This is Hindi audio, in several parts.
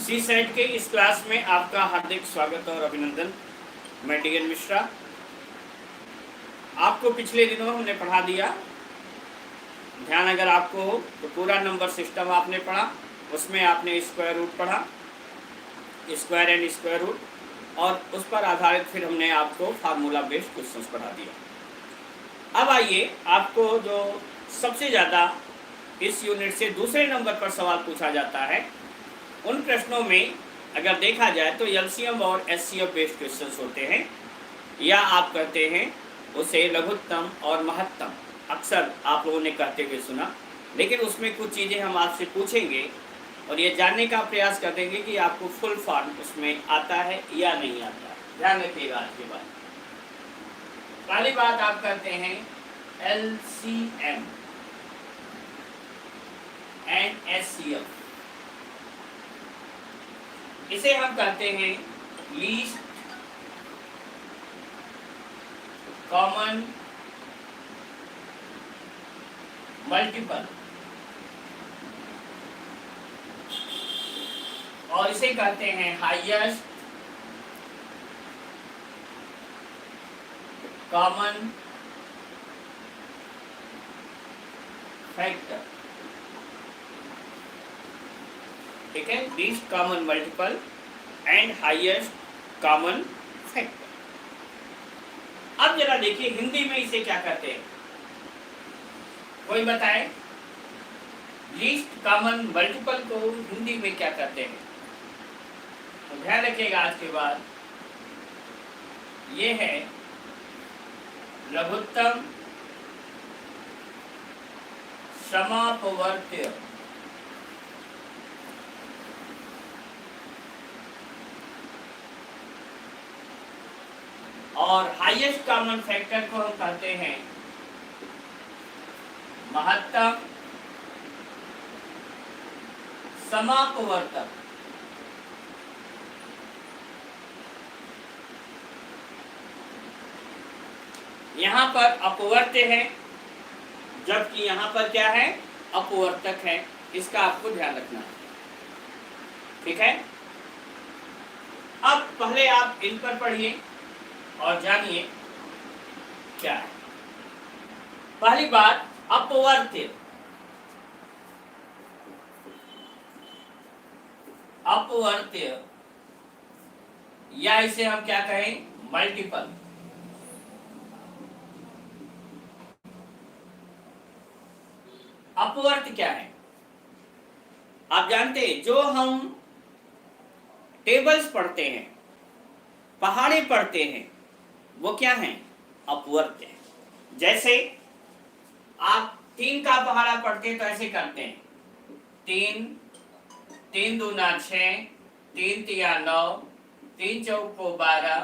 सी सेट के इस क्लास में आपका हार्दिक स्वागत और अभिनंदन। मैं डी एन मिश्रा। आपको पिछले दिनों हमने पढ़ा दिया, ध्यान अगर आपको हो तो पूरा नंबर सिस्टम आपने पढ़ा। उसमें आपने स्क्वायर रूट पढ़ा, स्क्वायर एंड स्क्वायर रूट, और उस पर आधारित फिर हमने आपको फार्मूला बेस्ड क्वेश्चंस पढ़ा दिया। अब आइए, आपको जो सबसे ज़्यादा इस यूनिट से दूसरे नंबर पर सवाल पूछा जाता है, उन प्रश्नों में अगर देखा जाए तो एलसीएम और एचसीएफ बेस्ड क्वेश्चंस होते हैं, या आप कहते हैं उसे लघुत्तम और महत्तम। अक्सर आप लोगों ने कहते हुए सुना, लेकिन उसमें कुछ चीज़ें हम आपसे पूछेंगे और ये जानने का प्रयास करेंगे कि आपको फुल फॉर्म उसमें आता है या नहीं आता। ध्यान रखिएगा आज के बाद। पहली बात आप कहते हैं एलसीएम एंड एचसीएफ। इसे हम कहते हैं लीस्ट कॉमन मल्टीपल, और इसे कहते हैं हाईएस्ट कॉमन फैक्टर। ठीक है, least common multiple and highest common factor. अब जरा देखिए हिंदी में इसे क्या कहते हैं, कोई बताए? लीस्ट कॉमन मल्टीपल को हिंदी में क्या कहते हैं? तो ध्यान रखिएगा आज के बाद, ये है लघुत्तम समापवर्त्य। और हाईएस्ट कॉमन फैक्टर को हम कहते हैं महत्तम समापवर्तक। यहां पर अपवर्त्य है, जबकि यहां पर क्या है? अपवर्तक है। इसका आपको ध्यान रखना है, ठीक है। अब पहले आप इन पर पढ़िए और जानिए क्या है। पहली बात, अपवर्त्य। अपवर्त्य, या इसे हम क्या कहें? मल्टीपल। अपवर्त्य क्या है? आप जानते हैं, जो हम टेबल्स पढ़ते हैं, पहाड़े पढ़ते हैं, वो क्या है? अपवर्त्य है। जैसे आप 3 का पहाड़ा पढ़ते हैं तो ऐसे करते हैं, 3 3 दूना 6, 3 तिया 9, 3 चौको 12,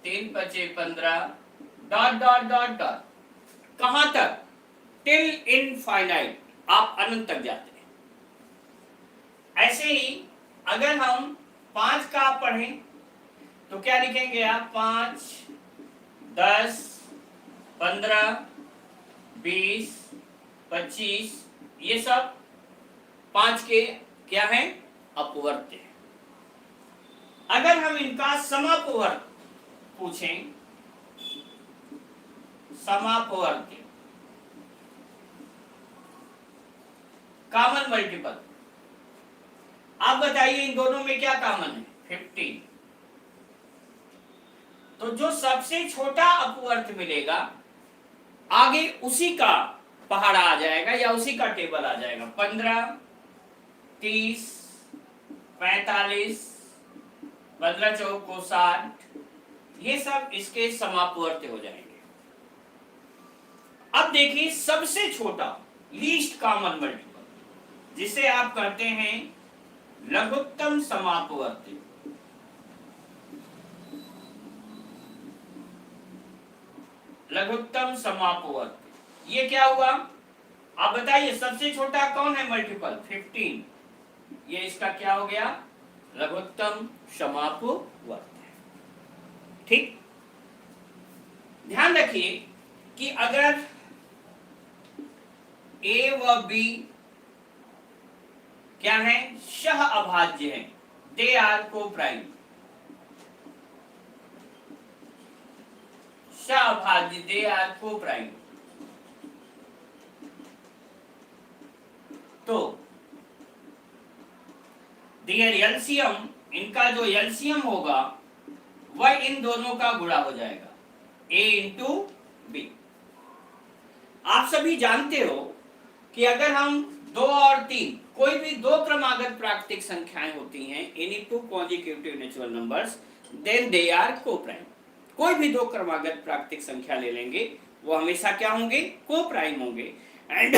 3 पचे 15, डॉट डॉट डॉट डॉट। कहां तक? टिल इनफाइनाइट, आप अनंत तक जाते हैं। ऐसे ही अगर हम 5 का पढ़ें तो क्या लिखेंगे आप? 5, 10, 15, 20, 25, ये सब 5 के क्या है? अपवर्त्य है। अगर हम इनका समापवर्त्य पूछें, समापवर्त्य कॉमन मल्टीपल, आप बताइए इन दोनों में क्या कॉमन है? 15। तो जो सबसे छोटा अपवर्त्य मिलेगा, आगे उसी का पहाड़ा आ जाएगा या उसी का टेबल आ जाएगा। 15, 30, 45, 15 चौको 60, ये सब इसके समापवर्त्य हो जाएंगे। अब देखिए सबसे छोटा, लीस्ट कॉमन मल्टीपल, जिसे आप कहते हैं लघुत्तम समापवर्त्य। लघुत्तम समापवर्त्य, ये क्या हुआ? आप बताइए सबसे छोटा कौन है मल्टीपल? 15। ये इसका क्या हो गया? लघुत्तम समापवर्त्य। ठीक, ध्यान रखिए कि अगर ए व बी क्या है? सह अभाज्य है, दे आर को प्राइम, सहअभाज्य दे आर को प्राइम। तो देयर एलसीएम, इनका जो एलसीएम होगा वह इन दोनों का गुणा हो जाएगा, a इंटू बी। आप सभी जानते हो कि अगर हम 2 और 3 कोई भी दो क्रमागत प्राकृतिक संख्याएं होती हैं, any two consecutive natural numbers, then they are coprime. कोई भी दो क्रमागत प्राकृतिक संख्या ले लेंगे वो हमेशा क्या होंगे, को प्राइम होंगे। And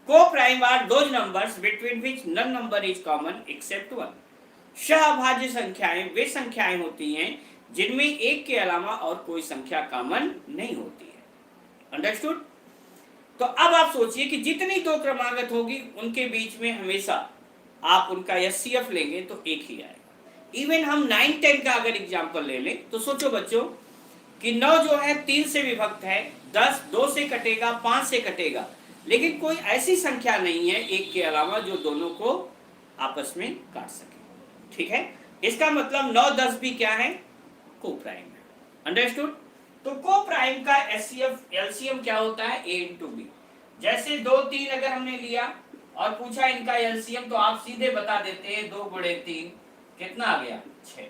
coprime are those numbers between which none number is common except one. सहअभाज्य संख्याएं वे संख्याएं होती हैं जिनमें एक के अलावा और कोई संख्या कॉमन नहीं होती है। अंडरस्टूड? तो अब आप सोचिए कि जितनी दो क्रमागत होगी उनके बीच में हमेशा आप उनका एचसीएफ लेंगे तो एक ही आएगा। इवन हम 9, 10 का अगर एग्जांपल ले लें तो सोचो बच्चों कि 9 जो है 3 से विभक्त है, 10 2 से कटेगा, 5 से कटेगा, लेकिन कोई ऐसी संख्या नहीं है एक के अलावा जो दोनों को आपस में काट सके। ठीक है, इसका मतलब 9, 10 भी क्या है, को प्राइम है। अंडरस्टूड? तो को प्राइम का एचसीएफ एलसीएम क्या होता है, a इंटू बी। जैसे 2, 3 अगर हमने लिया और पूछा इनका एलसीएम तो आप सीधे बता देते हैं 2 गुणे 3 कितना आ गया, 6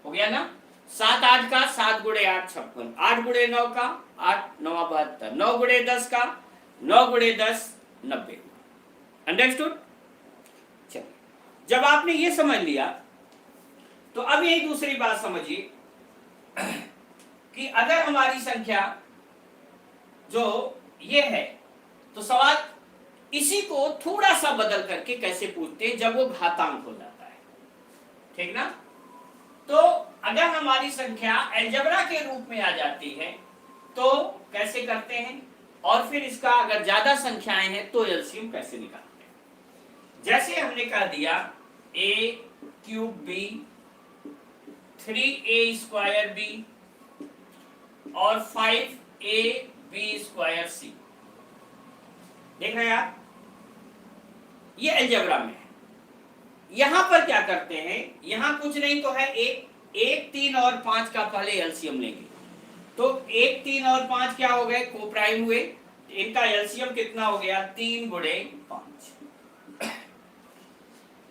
हो गया ना। 7, 8 का 7 गुणे 8 56, 8 गुणे 9 का 8 9 72, 9 गुणे 10 का 9 गुणे 10 90। अंडरस्टूड? चलिए, जब आपने ये समझ लिया तो अब ये दूसरी बात समझिए कि अगर हमारी संख्या जो ये है तो सवाल इसी को थोड़ा सा बदल करके कैसे पूछते हैं जब वो घातांक हो जाता है। ठीक ना? तो अगर हमारी संख्या अलजेब्रा के रूप में आ जाती है तो कैसे करते हैं, और फिर इसका अगर ज्यादा संख्याएं हैं तो एलसीएम कैसे निकालते हैं। जैसे हमने कह दिया a cube b 3a square b और 5ab स्क्वायर c। देख रहे हैं आप, ये अलजेब्रा में है। यहां पर क्या करते हैं, यहां कुछ नहीं तो है 1 3 और 5 का पहले एलसीएम लेंगे। तो 1 3 और 5 क्या हो गए, को प्राइम हुए। इनका एलसीएम कितना हो गया, 3 गुणे 5।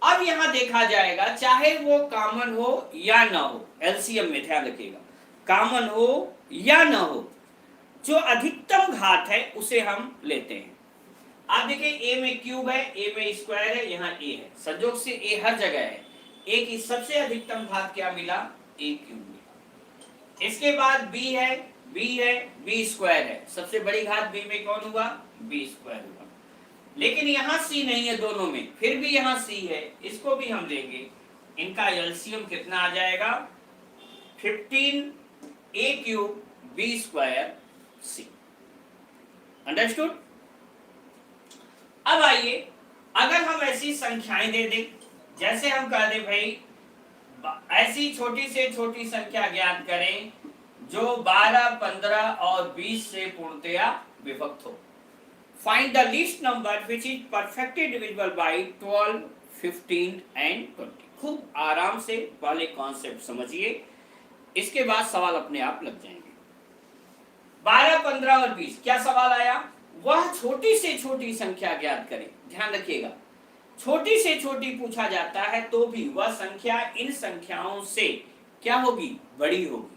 अब यहां देखा जाएगा चाहे वो कॉमन हो या ना हो, एलसीएम में ध्यान रखिएगा, कॉमन हो या ना हो, जो अधिकतम घात है उसे हम लेते हैं। आप देखिए a में क्यूब है, a में स्क्वायर है, यहाँ a है, संयोग से a हर जगह है। a की सबसे अधिकतम घात क्या मिला, a क्यूब मिला। इसके बाद b है, b स्क्वायर है, सबसे बड़ी घात b में कौन हुआ, b स्क्वायर हुआ। लेकिन यहाँ c नहीं है दोनों में, फिर भी यहाँ c है, इसको भी हम लेंगे। इनका एलसीएम कितना आ जाएगा, 15a cube b square c। Understood? अब आइए, अगर हम ऐसी संख्याएं दे दें, जैसे हम कह दें भाई ऐसी छोटी से छोटी संख्या ज्ञात करें जो 12, 15 और 20 से पूर्णतया विभक्त हो। Find the least number which is perfectly divisible by 12, 15 and 20। खूब आराम से पहले कॉन्सेप्ट समझिए, इसके बाद सवाल अपने आप लग जाएंगे। 12, 15 और 20 क्या सवाल आया, वह छोटी से छोटी संख्या ज्ञात करें। ध्यान रखिएगा, छोटी से छोटी पूछा जाता है तो भी वह संख्या इन संख्याओं से क्या होगी, बड़ी होगी।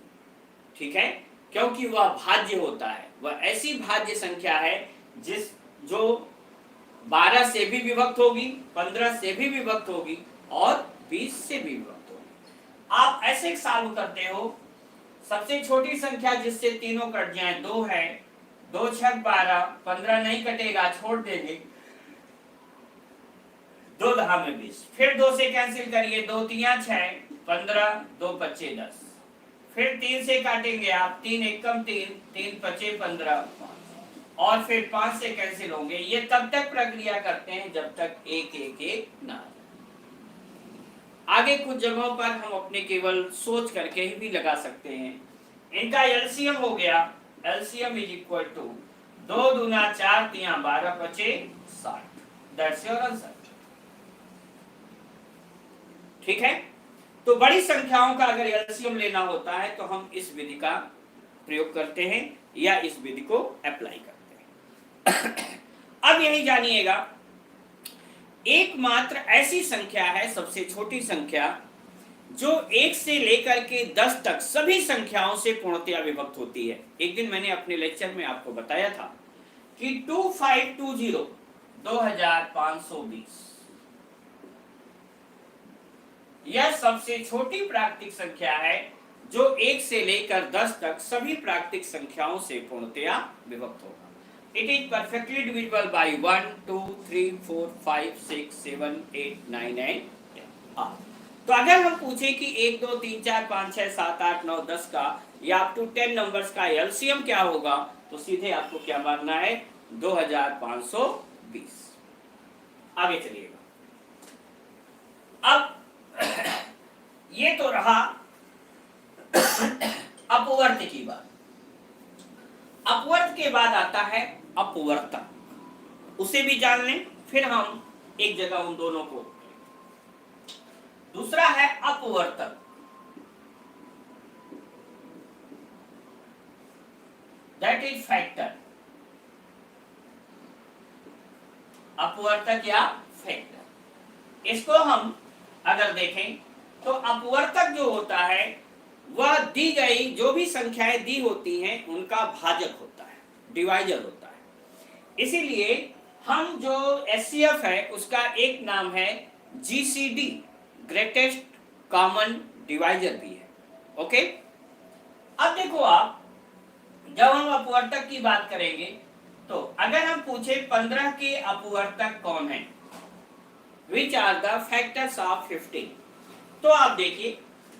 ठीक है, क्योंकि वह भाज्य होता है, वह ऐसी भाज्य संख्या है जो 12 से भी विभक्त होगी, 15 से भी विभक्त होगी और 20 से भी विभक्त होगी। आप ऐसे सॉल्व करते हो, सबसे छोटी संख्या जिससे तीनों कट जाए 2 है, 2 6 12, 15 नहीं कटेगा, छोड़ देंगे, 2 10 में 20, फिर 2 से कैंसिल करिए, 2 3 6 15, 2 25 10, फिर 3 से काटेंगे आप, 3 एकम 3, 3 25 15, और फिर 5 से कैंसिल होंगे। ये तब तक प्रक्रिया करते हैं जब तक 1 1 1 ना आ जाए। आगे कुछ जगहों पर हम अपने केवल सोच करके ही भी लगा सकते हैं। इनका एलसीएम हो गया, एलसीएम इज इक्वल टू 2 दूना 4 3 12 25 60। That's your answer. ठीक है। तो बड़ी संख्याओं का अगर एलसीएम लेना होता है तो हम इस विधि का प्रयोग करते हैं या इस विधि को अप्लाई करते हैं। अब यही जानिएगा, एकमात्र ऐसी संख्या है, सबसे छोटी संख्या, जो 1 से लेकर के 10 तक सभी संख्याओं से पूर्णतया विभक्त होती है। एक दिन मैंने अपने लेक्चर में आपको बताया था कि 2520 2520 यह सबसे छोटी प्राकृतिक संख्या है जो 1 से लेकर 10 तक सभी प्राकृतिक संख्याओं से पूर्णतया विभक्त होगा। It is perfectly divisible by 1, 2, 3, 4, 5, 6, 7, 8, 9 and 10. तो अगर हम पूछे कि 1, 2, 3, 4, 5, 6, 7, 8, 9, 10 का या अप टू 10 नंबर्स का एलसीएम क्या होगा, तो सीधे आपको क्या मानना है, 2520। आगे चलिएगा। अब ये तो रहा अपवर्त की बात। अपवर्त के बाद आता है अपवर्तक, उसे भी जान लें, फिर हम एक जगह उन दोनों को। दूसरा है अपवर्तक, दैट इज फैक्टर। अपवर्तक या फैक्टर, इसको हम अगर देखें तो अपवर्तक जो होता है वह दी गई जो भी संख्याएं दी होती हैं उनका भाजक होता है, डिवाइजर होता है। इसीलिए हम जो एचसीएफ है उसका एक नाम है जीसीडी, ग्रेटेस्ट कॉमन डिवाइजर भी है। ओके, अब देखो आप, जब हम अपवर्तक की बात करेंगे तो अगर हम पूछे 15 के अपवर्तक कौन है, which are the factors of 15, तो आप देखिए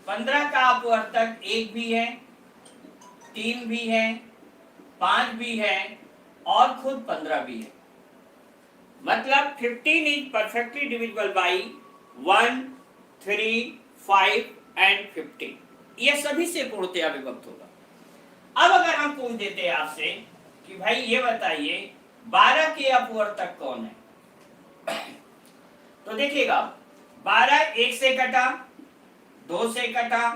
15 का अपवर्तक 1 भी है, 3 भी है, 5 भी है और खुद 15 भी है। मतलब 15 is perfectly divisible by 1, 3, 5 and 15। यह सभी से पूर्णतया विभक्त होगा। अब अगर हम पूछ देते हैं आपसे कि भाई ये बताइए 12 के अपवर्तक कौन है, तो देखिएगा 12 1 से कटा, 2 से कटा,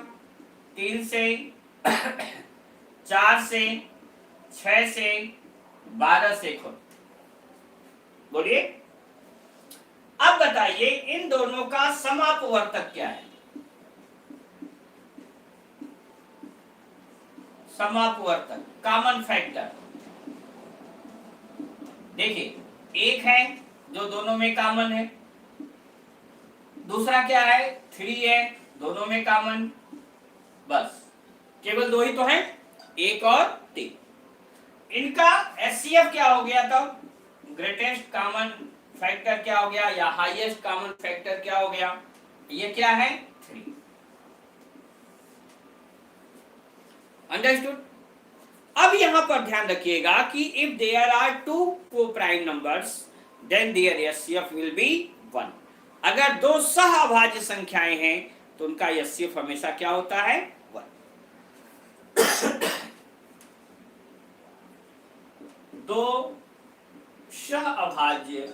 3 से, 4 से, 6 से, 12 से खुद। बोलिए, अब बताइए इन दोनों का समापवर्तक क्या है। समापवर्तक, कॉमन फैक्टर, देखिए 1 है जो दोनों में कॉमन है, दूसरा क्या है 3 है, दोनों में कॉमन, बस केवल 2 ही तो हैं, 1 और 3। इनका एचसीएफ क्या हो गया, तब ग्रेटेस्ट कॉमन फैक्टर क्या हो गया या हाईएस्ट कॉमन फैक्टर क्या हो गया, ये क्या है 3। अंडरस्टूड। अब यहां पर ध्यान रखिएगा कि if there are 2 coprime numbers then their HCF will be 1। अगर 2 सहअभाज्य संख्याएं हैं तो उनका एचसीएफ हमेशा क्या होता है, 1। 2 सहअभाज्य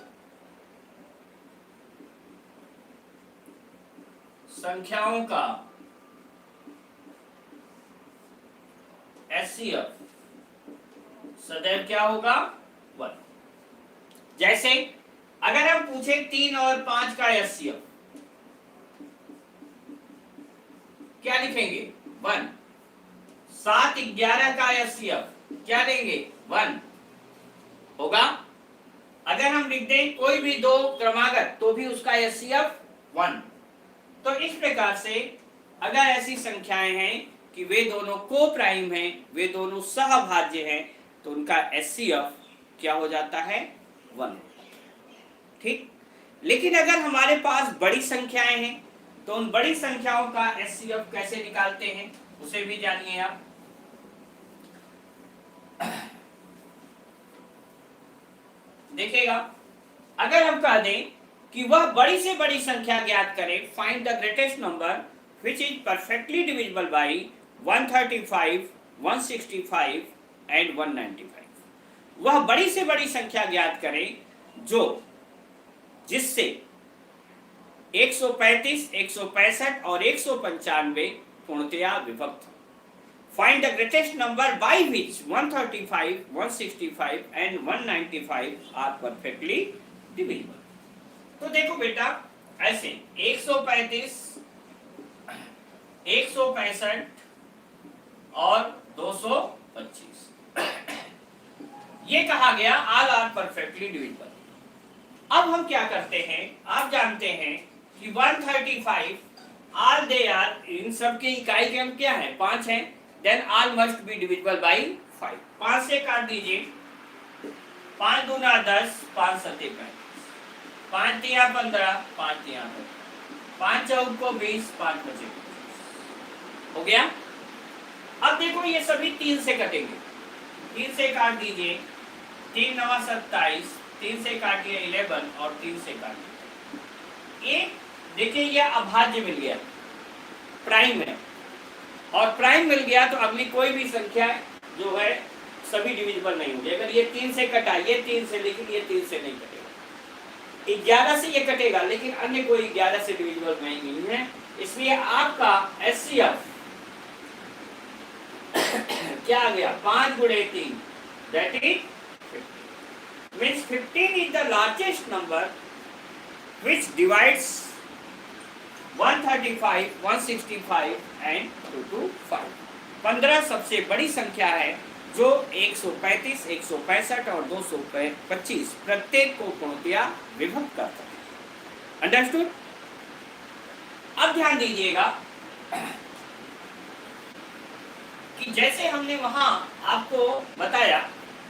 संख्याओं का एचसीएफ सदैव क्या होगा, 1। जैसे अगर हम पूछे 3 और 5 का एचसीएफ क्या लिखेंगे, 1। 7 11 का एचसीएफ क्या लेंगे, 1 होगा। अगर हम लिख दें कोई भी 2 क्रमागत तो भी उसका एचसीएफ 1। तो इस प्रकार से अगर ऐसी संख्याएं हैं कि वे दोनों को प्राइम हैं, वे दोनों सहभाज्य हैं, तो उनका एचसीएफ क्या हो जाता है, 1। ठीक। लेकिन अगर हमारे पास बड़ी संख्याएं हैं तो उन बड़ी संख्याओं का एचसीएफ कैसे निकालते हैं उसे भी जानिए आप। देखिएगा, अगर हम कह दें कि वह बड़ी से बड़ी संख्या ज्ञात करें, find the greatest number which is perfectly divisible by 135, 165 and 195। वह बड़ी से बड़ी संख्या ज्ञात करें जो जिससे 135, 165 और 195 पूर्णतया विभक्त। Find the greatest number by which 135, 165 and 195 are perfectly divisible। तो देखो बेटा ऐसे 135, 165 और 225 ये कहा गया all are perfectly divisible। अब हम क्या करते हैं, आप जानते हैं कि 135 all they are, इन सब की इकाई क्रम क्या है, 5 है, then all must be divisible by 5। 5 से काट दीजिए, 5 दूना 10, 5 सत्ते 35, 5 तिया 15, 5 तिया 5 चौक को 20, 5 बचे हो गया। अब देखो ये सभी 3 से कटेंगे, 3 से काट दीजिए, 3 9 27, 3 से काटिए 11 और 3 से काटिए ये, देखिए ये अभाज्य मिल गया, प्राइम है, और प्राइम मिल गया तो अगली कोई भी संख्या जो है सभी डिविजिबल नहीं होगी। अगर ये 3 से कटा, ये 3 से, लेकिन ये 3 से नहीं कटेगा, 11 से ये कटेगा, लेकिन अन्य कोई 11 से डिविजिबल नहीं है। इसलिए आपका एचसीएफ क्या आ गया, 5 गुणे 3 that is 15, means 15 is the largest number which divides 135, 165 and 225। 15 सबसे बड़ी संख्या है जो 135, 165 और 225 प्रत्येक को पूर्णतया विभक्त करता है। अंडरस्टूड? अब ध्यान दीजिएगा कि जैसे हमने वहां आपको बताया,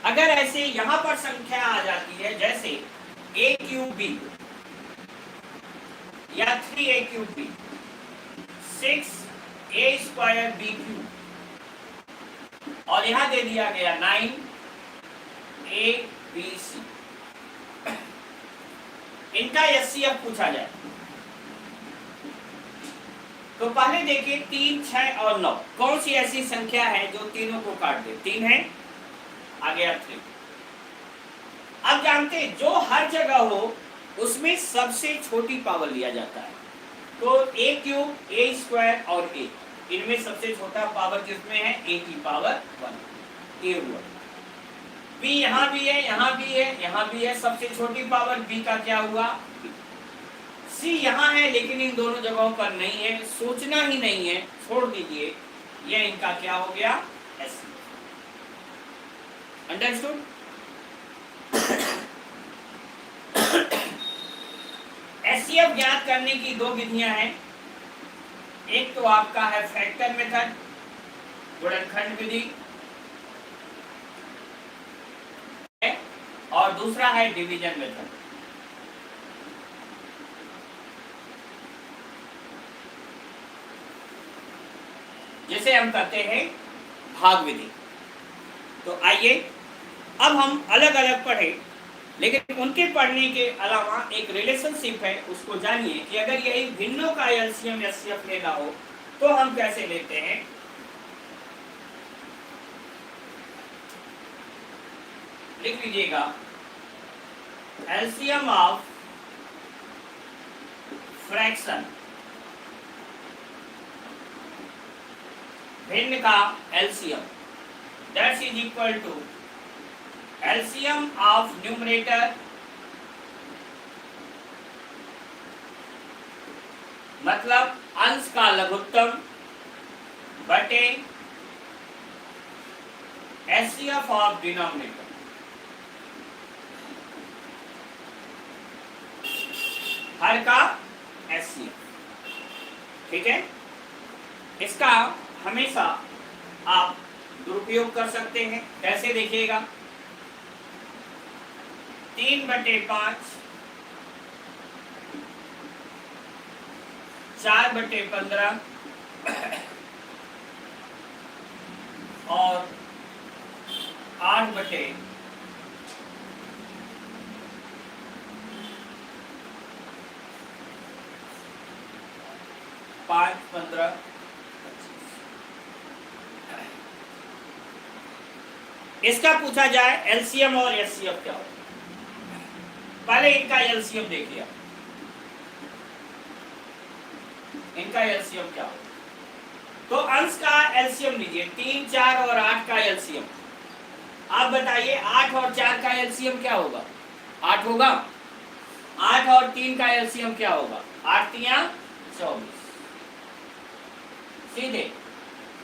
अगर ऐसे यहां पर संख्या आ जाती है जैसे a क्यूब b या 3a cube b, 6a square b cube, और यहां दे दिया गया 9a b c, इनका एचसीएफ पूछा जाए तो पहले देखिए 3, 6 और 9 कौन सी ऐसी संख्या है जो तीनों को काट दे। 3 है, आ गया 3। अब जानते हैं जो हर जगह हो उसमें सबसे छोटी पावर लिया जाता है, तो a क्यूब, a स्क्वायर और a, इनमें सबसे छोटा पावर किसमें है, a की पावर 1, a हुआ। b यहाँ भी है, यहाँ भी है, यहाँ भी है, सबसे छोटी पावर b का क्या हुआ, c यहाँ है, लेकिन इन दोनों जगहों पर नहीं है, सोचना ही नहीं है, छोड़ दीजिए, यह इनका क्या हो गया, s। अंडरस्टूड? एचसीएफ ज्ञात करने की 2 विधियां हैं, एक तो आपका है फैक्टर मेथड, गुणनखंड विधि, और दूसरा है डिवीजन मेथड। जिसे हम कहते हैं भाग विधि। तो आइए अब हम अलग अलग पढ़ें, लेकिन उनके पढ़ने के अलावा एक रिलेशनशिप है, उसको जानिए कि अगर यही भिन्नों का एलसीएम एचसीएफ लेना हो तो हम कैसे लेते हैं। लिख लीजिएगा, एलसीएम ऑफ फ्रैक्शन, भिन्न का LCM, that is equal to LCM of numerator मतलब अंश का लघुत्तम बटे HCF of denominator। हर का HCF, ठीक है। इसका हमेशा आप दुरुपयोग कर सकते हैं, कैसे देखिएगा, 3/5, 4/15 और 8/5, 15, 25। इसका पूछा जाए एलसीएम और एचसीएफ क्या हो, पहले इनका एलसीएम देखिए। इनका एलसीएम क्या होगा? तो अंश का एलसीएम लीजिए, 3, 4 और 8 का एलसीएम। आप बताइए 8 और 4 का एलसीएम क्या होगा? 8 होगा। 8 और 3 का एलसीएम क्या होगा? 8 तिया 24। सीधे,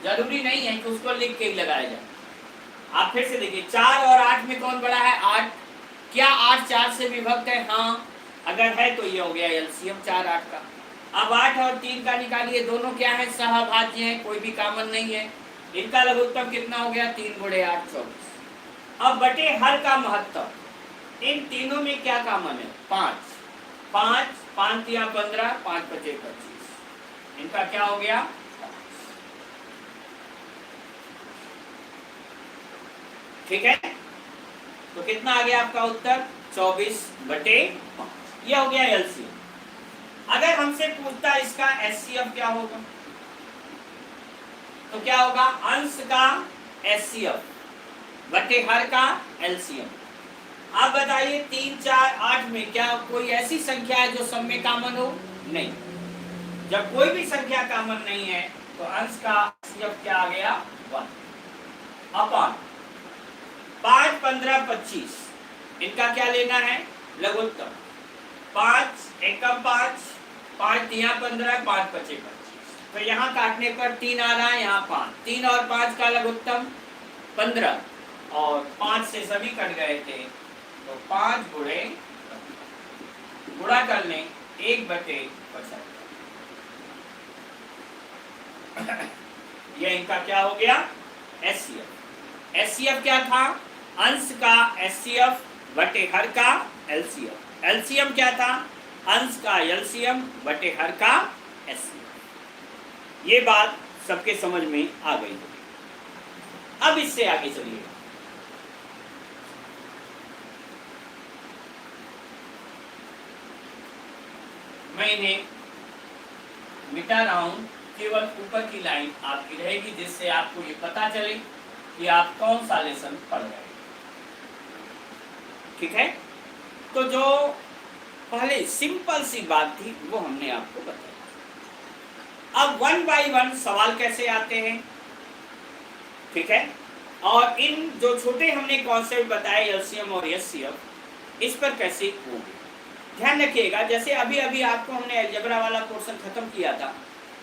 जरूरी नहीं है कि उसको लिख के ही लगाया जाए। आप फिर से देखिए, 4 और 8 में कौन बड़ा है? 8। क्या 8 4 से विभक्त है? हाँ, अगर है तो ये हो गया एलसीएम 4 8 का। अब 8 और 3 का निकालिए, दोनों क्या है? सहभाज्य हैं, कोई भी कॉमन नहीं है। इनका लघुत्तम कितना हो गया? 3 गुणे 8 24। अब बटे हर का महत्तम, इन तीनों में क्या कॉमन है? 5। 5 5 या 15, 5 बचे 25। इनका क्या हो गया? ठीक है, तो कितना आ गया आपका उत्तर? 24/5। यह हो गया एलसीएम। अगर हमसे पूछता इसका एचसीएफ क्या होगा, तो क्या होगा? अंश का एचसीएफ बटे हर का एलसीएम। आप बताइए 3, 4, 8 में क्या कोई ऐसी संख्या है जो सब में कॉमन हो? नहीं। जब कोई भी संख्या कॉमन नहीं है तो अंश का एचसीएफ क्या आ गया? 1 अपॉन 5 15 25। इनका क्या लेना है? लघुत्तम। 5 एकम 5, 5 तिया 15, 5 बचे 25। तो यहाँ काटने पर 3 आ रहा है, यहाँ 5। 3 और 5 का लघुत्तम 15, और 5 से सभी कट गए थे, तो 5 गुणे, गुणा कर लें 1/50। यह इनका क्या हो गया? एचसीएफ। एचसीएफ क्या था? अंश का एचसीएफ बटे हर का एलसीएम। एलसीएम क्या था? अंश का एलसीएम बटे हर का एचसीएम। ये बात सबके समझ में आ गई। अब इससे आगे चलिए। मैं इन्हें मिटा रहा हूं, केवल ऊपर की लाइन आपकी रहेगी, जिससे आपको ये पता चले कि आप कौन सा लेसन पढ़ रहे हैं। ठीक है, तो जो पहले सिंपल सी बात थी वो हमने आपको बताया। अब 1 by 1 सवाल कैसे आते हैं, ठीक है, और इन जो छोटे हमने कॉन्सेप्ट बताए एलसीएम और एचसीएफ, इस पर कैसे होंगे ध्यान रखिएगा। जैसे अभी अभी आपको हमने अलजेब्रा वाला पोर्शन खत्म किया था,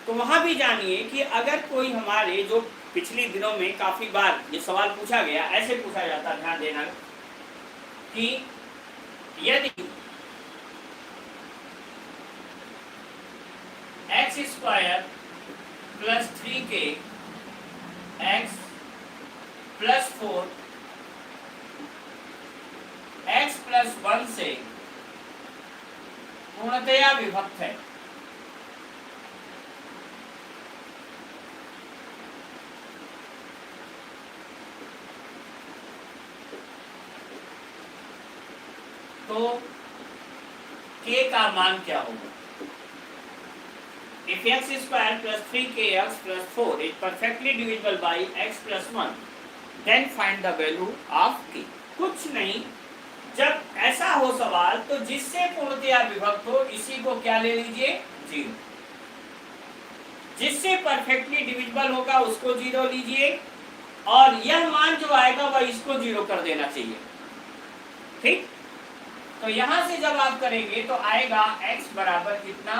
तो वहां भी जानिए कि अगर कोई हमारे जो पिछले दिनों में काफी बार ये सवाल पूछा गया, ऐसे पूछा जाता, ध्यान देना कि यदि x² + 3k x + 4 x + 1 से पूर्णतया विभक्त है, तो k का मान क्या होगा? If x² + 3kx + 4 is perfectly divisible by x + 1, then find the value of k। कुछ नहीं, जब ऐसा हो सवाल तो जिससे पूर्णतया विभक्त हो इसी को क्या ले लीजिए? 0। जिससे परफेक्टली डिविजिबल होगा उसको 0 लीजिए, और यह मान जो आएगा वह इसको 0 कर देना चाहिए। ठीक, तो यहां से जब आप करेंगे तो आएगा x बराबर कितना?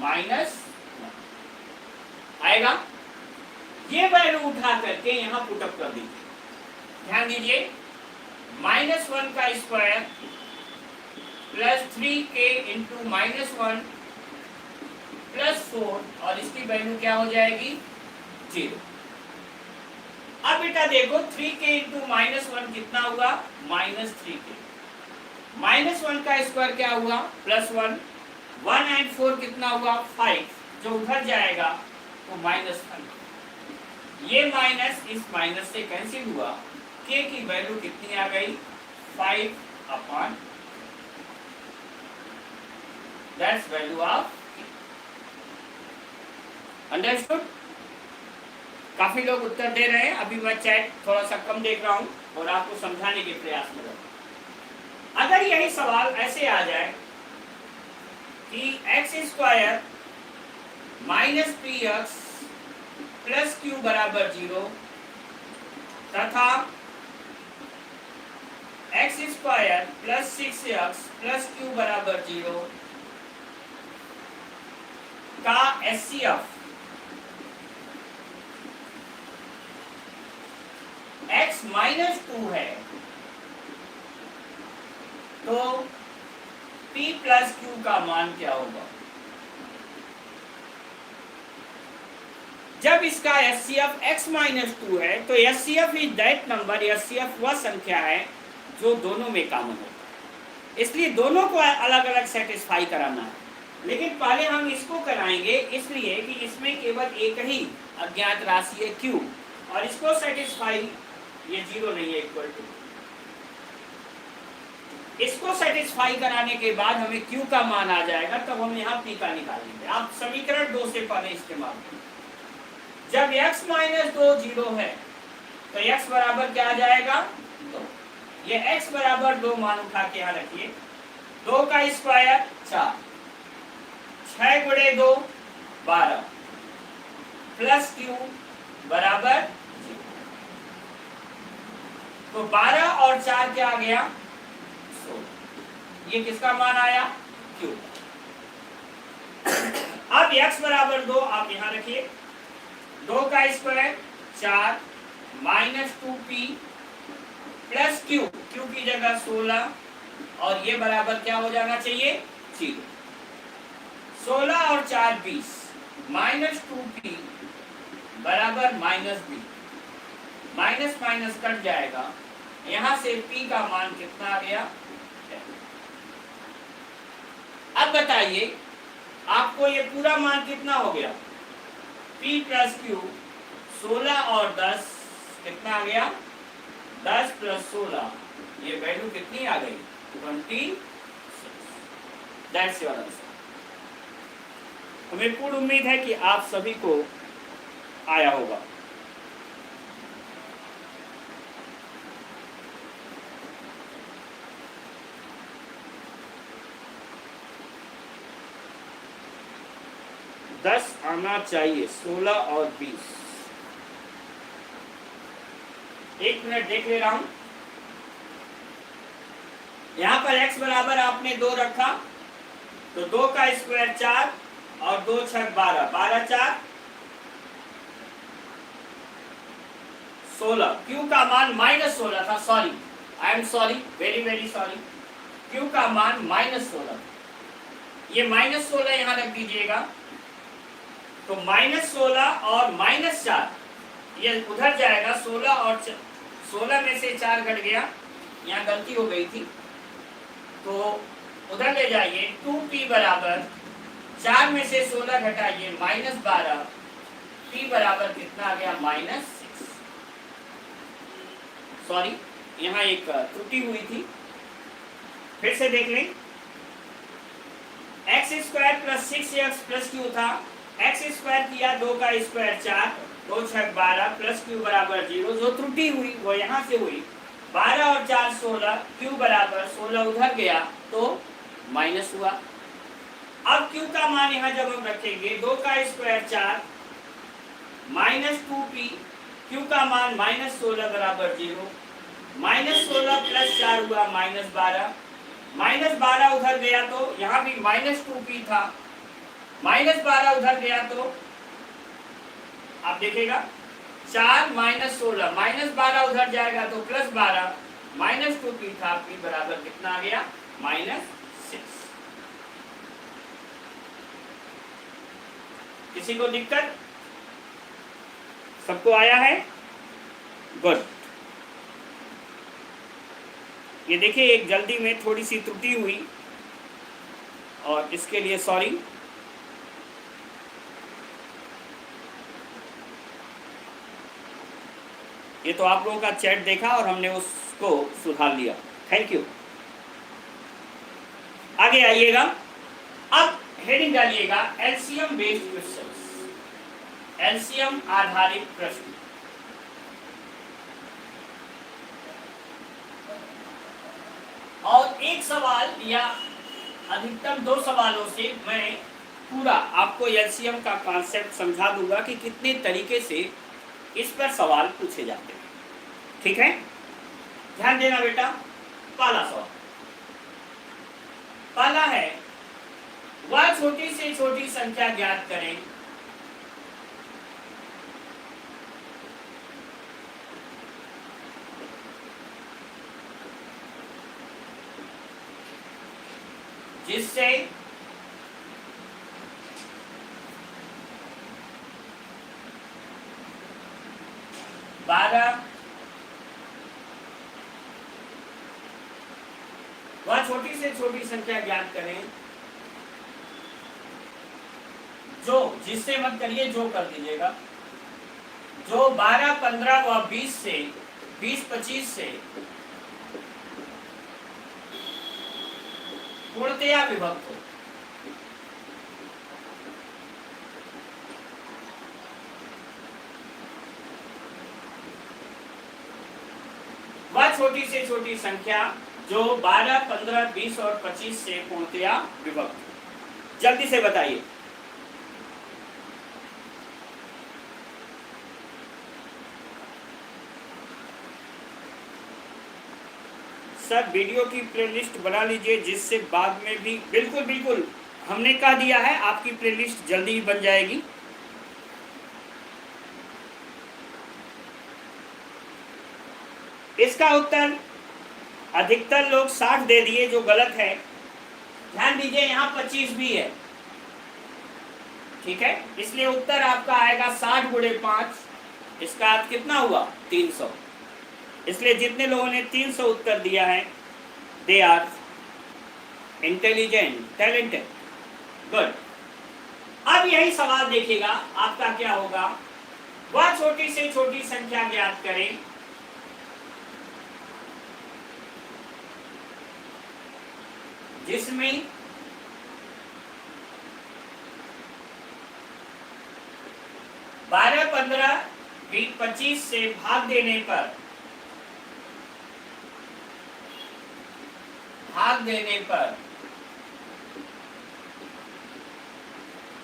-1 आएगा। ये वैल्यू उठा करके यहां पुटअप कर दीजिए। ध्यान दीजिए, -1 का स्क्वायर + 3k × -1 + 4, और इसकी वैल्यू क्या हो जाएगी? 0। अब बेटा देखो 3k × -1 कितना हुआ? -3k। -1 का स्क्वायर क्या हुआ? +1। 1 और 4 कितना हुआ? 5। जो उधर जाएगा तो -1। ये माइनस इस माइनस से कैंसिल हुआ, k की वैल्यू कितनी आ गई? 5/, that's value of k। Understood? काफी लोग उत्तर दे रहे हैं, अभी मैं चैट थोड़ा सा कम देख रहा हूं और आपको समझाने के प्रयास में रहूंगा। अगर यही सवाल ऐसे आ जाए कि x² minus P x plus Q बराबर 0 तथा x square plus 6x plus Q बराबर 0 का एचसीएफ x माइनस 2 है तो p प्लस क्यू का मान क्या होगा? जब इसका एचसीएफ x माइनस 2 है तो HCF is that number, HCF वह संख्या है जो दोनों में कॉमन होता है, इसलिए दोनों को अलग अलग सेटिस्फाई कराना है। लेकिन पहले हम इसको कराएंगे इसलिए कि इसमें केवल एक ही अज्ञात राशि है q और इसको सेटिस्फाई, ये 0 नहीं है, इक्वल टू, इसको सेटिस्फाई कराने के बाद हमें q का मान आ जाएगा, तब हम यहाँ p का निकालेंगे। आप समीकरण 2 से पहले इस्तेमाल करें। जब x माइनस 2 0 है तो x बराबर क्या आ जाएगा? 2। ये x बराबर 2 मान उठा के यहाँ रखिए। 2 का स्क्वायर 4, 6 गुणे 2 12 प्लस q बराबर 0। तो 12 और 4 क्या आ गया? 16। ये किसका मान आया? q। अब x बराबर 2 आप यहाँ रखिए। 2 का square 4 minus 2p plus q, q की जगह 16 और ये बराबर क्या हो जाना चाहिए? 0। 16 और 4 20 माइनस 2p बराबर माइनस 20। माइनस माइनस कट जाएगा, यहां से p का मान कितना आ गया? अब बताइए आपको ये पूरा मान कितना हो गया? p प्लस क्यू 16 और 10 कितना आ गया? 10 प्लस 16, ये वैल्यू कितनी आ गई? 26। That's your answer. हमें पूर्ण उम्मीद है कि आप सभी को आया होगा। दस आना चाहिए, 16 और 20। एक मिनट देख ले रहा हूं। यहां पर x बराबर आपने 2 रखा तो 2 का स्क्वायर 4 और 2 6 12, 12 4 16। q का मान माइनस 16 था, sorry, I am sorry, very very sorry. q का मान माइनस 16, ये माइनस 16 यहां रख दीजिएगा। तो माइनस 16 और माइनस 4 ये उधर जाएगा। 16 और 16 में से 4 घट गया, यहाँ गलती हो गई थी तो उधर ले जाइए। 2p बराबर 4 में से 16 घटाइए माइनस 12, p बराबर कितना आ गया? माइनस 6। सॉरी, यहाँ एक त्रुटि हुई थी, फिर से देख लें। X square plus 6x plus Q था, एक्स स्क्वायर किया 2 का स्क्वायर 4, 2 6 12 प्लस क्यू बराबर 0। जो त्रुटि हुई वो यहाँ से हुई। 12 और 4 16, क्यू बराबर 16 उधर गया तो माइनस हुआ। अब क्यू का मान यहाँ जब हम रखेंगे 2 का स्क्वायर 4 माइनस 2p, क्यू का मान माइनस 16 बराबर 0। माइनस 16 प्लस 4 हुआ माइनस 12, माइनस 12 उधर गया तो यहाँ भी माइनस 2p था, माइनस 12 उधर गया तो आप देखिएगा 4 माइनस 16, माइनस 12 उधर जाएगा तो प्लस 12, माइनस 2p था, p बराबर कितना आ गया? माइनस 6। किसी को दिक्कत? सबको आया है? गुड। ये देखिए एक जल्दी में थोड़ी सी त्रुटि हुई और इसके लिए सॉरी। ये तो आप लोगों का चैट देखा और हमने उसको सुधार लिया, थैंक यू। आगे आइएगा, अब हेडिंग डालिएगा एलसीएम बेस्ड क्वेश्चंस, एलसीएम आधारित प्रश्न। और एक सवाल या अधिकतम 2 सवालों से मैं पूरा आपको एलसीएम का कॉन्सेप्ट समझा दूंगा कि कितने तरीके से इस पर सवाल पूछे जाते हैं। ठीक है, ध्यान देना बेटा। पहला सवाल, पहला है वह छोटी से छोटी संख्या ज्ञात करें जिससे वह छोटी से छोटी संख्या ज्ञात करें जो, जिससे मत करिए, जो कर दीजिएगा, जो 12, 15 व 20 से 20, 25 से पूर्णतया विभक्त हो। वह छोटी से छोटी संख्या जो 12, 15, 20 और 25 से पूर्णतया विभक्त हो। जल्दी से बताइए। सर वीडियो की प्लेलिस्ट बना लीजिए जिससे बाद में भी, बिल्कुल बिल्कुल हमने कह दिया है आपकी प्लेलिस्ट जल्दी ही बन जाएगी। इसका उत्तर अधिकतर लोग 60 दे दिए, जो गलत है। ध्यान दीजिए यहाँ 25 भी है, ठीक है, इसलिए उत्तर आपका आएगा 60 गुणे 5। इसका अर्थ कितना हुआ? 300। इसलिए जितने लोगों ने 300 उत्तर दिया है they are intelligent, talented, good. अब यही सवाल देखिएगा आपका क्या होगा। वह छोटी से छोटी संख्या ज्ञात करें जिसमें 12, 15, 20, 25 से भाग देने पर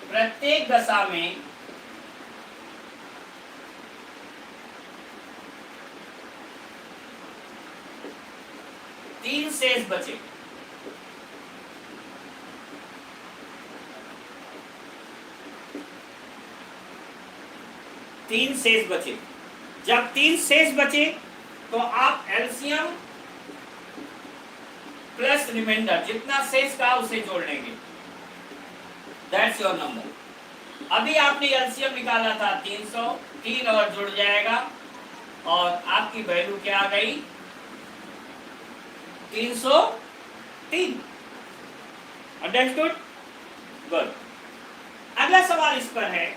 प्रत्येक दशा में तीन शेष बचे। तीन शेष बचे। जब तीन शेष बचे तो आप एलसीएम प्लस रिमाइंडर, जितना शेष का उसे जोड़ लेंगे, दैट्स योर नंबर। अभी आपने एलसीएम निकाला था 300, 3 और जुड़ जाएगा और आपकी वैल्यू क्या आ गई? 303। अंडरस्टूड? गुड। अगला सवाल इस पर है,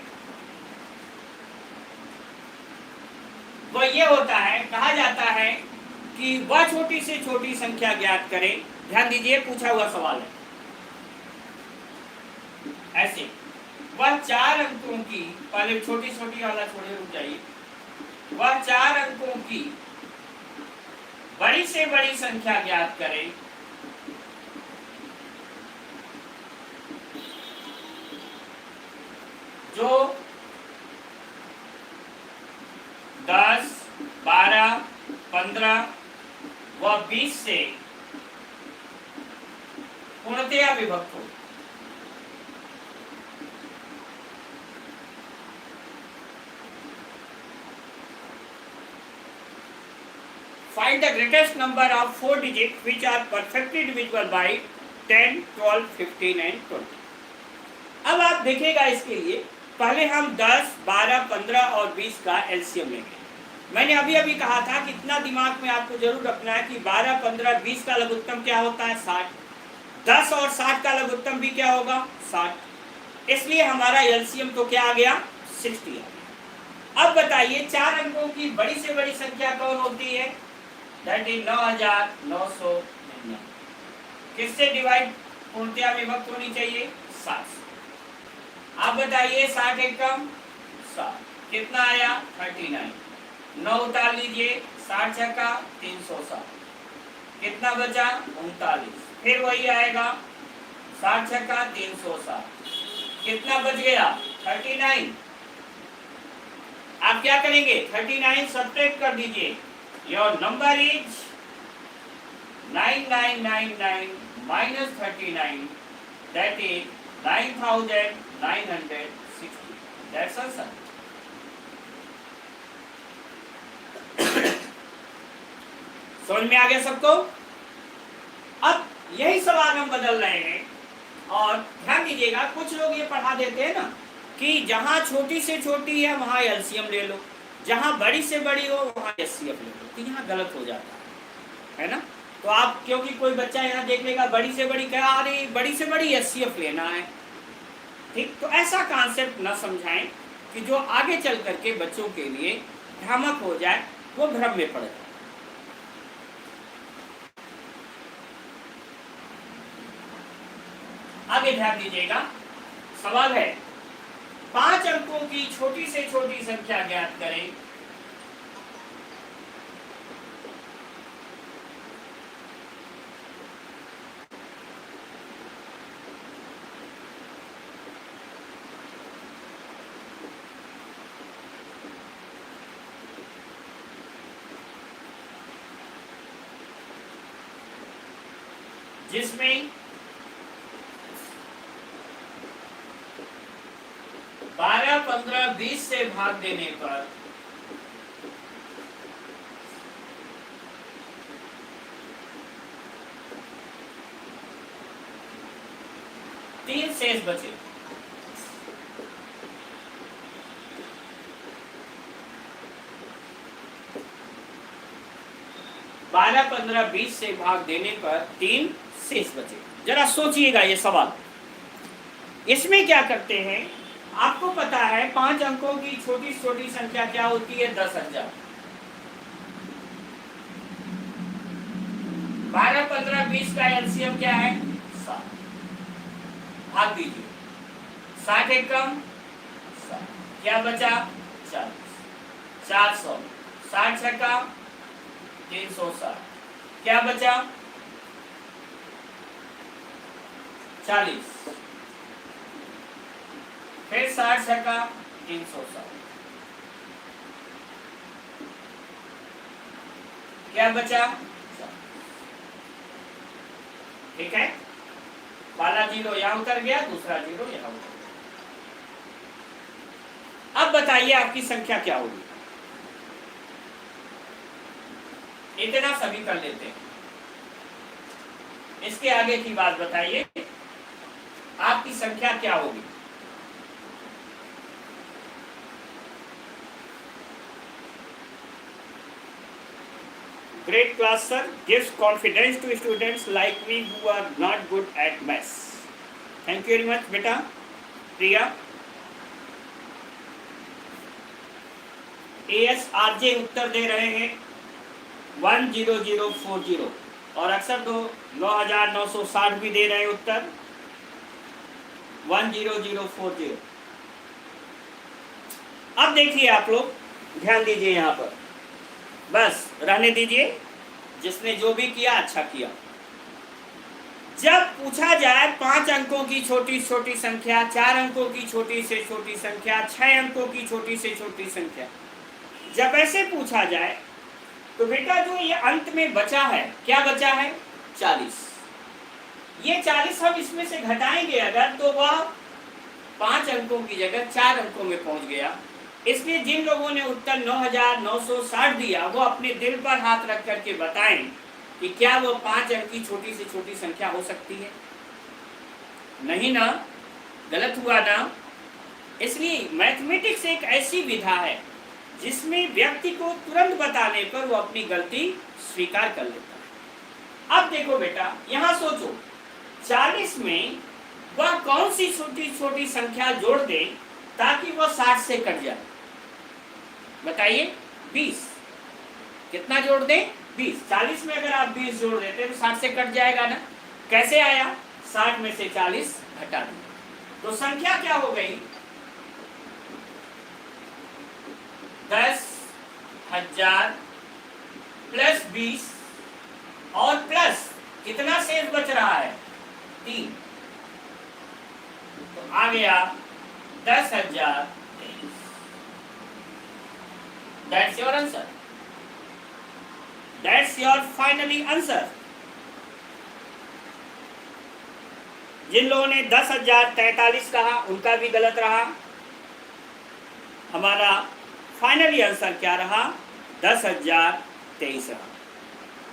वो ये होता है, कहा जाता है कि वह छोटी से छोटी संख्या ज्ञात करें। ध्यान दीजिए, पूछा हुआ सवाल है। ऐसे वह 4 अंकों की, पहले छोटी छोटी वाला छोड़े, रुक जाइए। वह 4 अंकों की बड़ी से बड़ी संख्या ज्ञात करें जो 10, 12, 15 व 20 से पूर्णतया विभक्त हो। Find the greatest number of 4 digits which are perfectly divisible by 10, 12, 15 and 20। अब आप देखिएगा, इसके लिए पहले हम 10, 12, 15 और 20 का एलसीएम लेंगे। मैंने अभी अभी कहा था कि इतना दिमाग में आपको जरूर रखना है कि 12, 15, 20 का लघुत्तम क्या होता है? 60। 10 और 60 का लघुत्तम भी क्या होगा? 60। इसलिए हमारा एलसीएम तो क्या आ गया? 60 आ गया। अब बताइए 4 अंकों की बड़ी से बड़ी संख्या कौन होती है? That is 9999। किससे डिवाइड पूर्णतया विभक्त होनी चाहिए? 60। आप बताइए 60 एकम 60, कितना आया? 39। 9 उतार लीजिए, 60 छक्का 360, कितना बचा? 39। फिर वही आएगा, 60 छक्का 360, कितना बच गया? 39। आप क्या करेंगे? 39 सब्ट्रैक्ट कर दीजिए। Your number is 9999 minus 39, that is 9960. That's answer. समझ में आ गया सबको? अब यही सवाल हम बदल रहे हैं और ध्यान दीजिएगा, कुछ लोग ये पढ़ा देते हैं ना कि जहां छोटी से छोटी है वहां एलसीएम ले लो, जहां बड़ी से बड़ी हो वहां एचसीएफ ले लो, तो यहाँ गलत हो जाता है ना। तो आप, क्योंकि कोई बच्चा यहाँ देख लेगा बड़ी से बड़ी, क्या अरे बड़ी से बड़ी एचसीएफ लेना है, ठीक, तो ऐसा कॉन्सेप्ट न समझाएं कि जो आगे चल करके बच्चों के लिए भ्रामक हो जाए, वो भ्रम में पड़ जाए। आगे ध्यान दीजिएगा, सवाल है 5 अंकों की छोटी से छोटी संख्या ज्ञात करें। जिसमें 12, 15, 20 से भाग देने पर तीन शेष बचे। बारह, 15, 20 से भाग देने पर 3 शेष बचे। जरा सोचिएगा ये सवाल। इसमें क्या करते हैं, आपको पता है 5 अंकों की छोटी छोटी संख्या क्या होती है? 10,000। 12, 15, 20 का एलसीएम क्या है? 7। भाग दीजिए, 60 एक कम 7, क्या बचा? 40। 400, 60 छक्का 360, क्या बचा? 40, फिर 60 छक्का 360, क्या बचा? 4। ठीक है, पहला जीरो यहां उतर गया, दूसरा जीरो यहां उतर गया। अब बताइए आपकी संख्या क्या होगी? इतना सभी कर लेते हैं, इसके आगे की बात बताइए, आपकी संख्या क्या होगी? Great class sir, gives confidence to students like me who are not good at maths. Thank you very much बेटा। प्रिया, ASRJ उत्तर दे रहे हैं 10040 और अक्सर 9960 भी दे रहे हैं उत्तर 10040। अब देखिए आप लोग, ध्यान दीजिए यहाँ पर, बस रहने दीजिए, जिसने जो भी किया अच्छा किया। जब पूछा जाए 5 अंकों की छोटी छोटी संख्या, 4 अंकों की छोटी से छोटी संख्या, 6 अंकों की छोटी से छोटी संख्या, जब ऐसे पूछा जाए तो बेटा जो ये अंत में बचा है, क्या बचा है? 40। ये 40 हम इसमें से घटाएंगे अगर, तो वह 5 अंकों की जगह 4 अंकों में पहुंच गया। इसलिए जिन लोगों ने उत्तर 9960 दिया, वो अपने दिल पर हाथ रख करके बताएं कि क्या वो 5 अंक की छोटी से छोटी संख्या हो सकती है? नहीं ना, गलत हुआ ना। इसलिए मैथमेटिक्स एक ऐसी विधा है जिसमें व्यक्ति को तुरंत बताने पर वो अपनी गलती स्वीकार कर लेता है। अब देखो बेटा, यहाँ सोचो 40 में वह कौन सी छोटी छोटी संख्या जोड़ दे ताकि वह 60 से कट जाए? बताइए। 20। कितना जोड़ दें? 20। 40 में अगर आप 20 जोड़ देते तो 60 से कट जाएगा ना। कैसे आया? 60 में से 40 घटा दें तो संख्या क्या हो गई? 10,000 प्लस 20 और प्लस कितना शेष बच रहा है? 3। तो आ गया 10,023। That's your answer, that's your finally answer. जिन लोगों ने 10,043 कहा उनका भी गलत रहा। हमारा फाइनली आंसर क्या रहा? 10,023 रहा।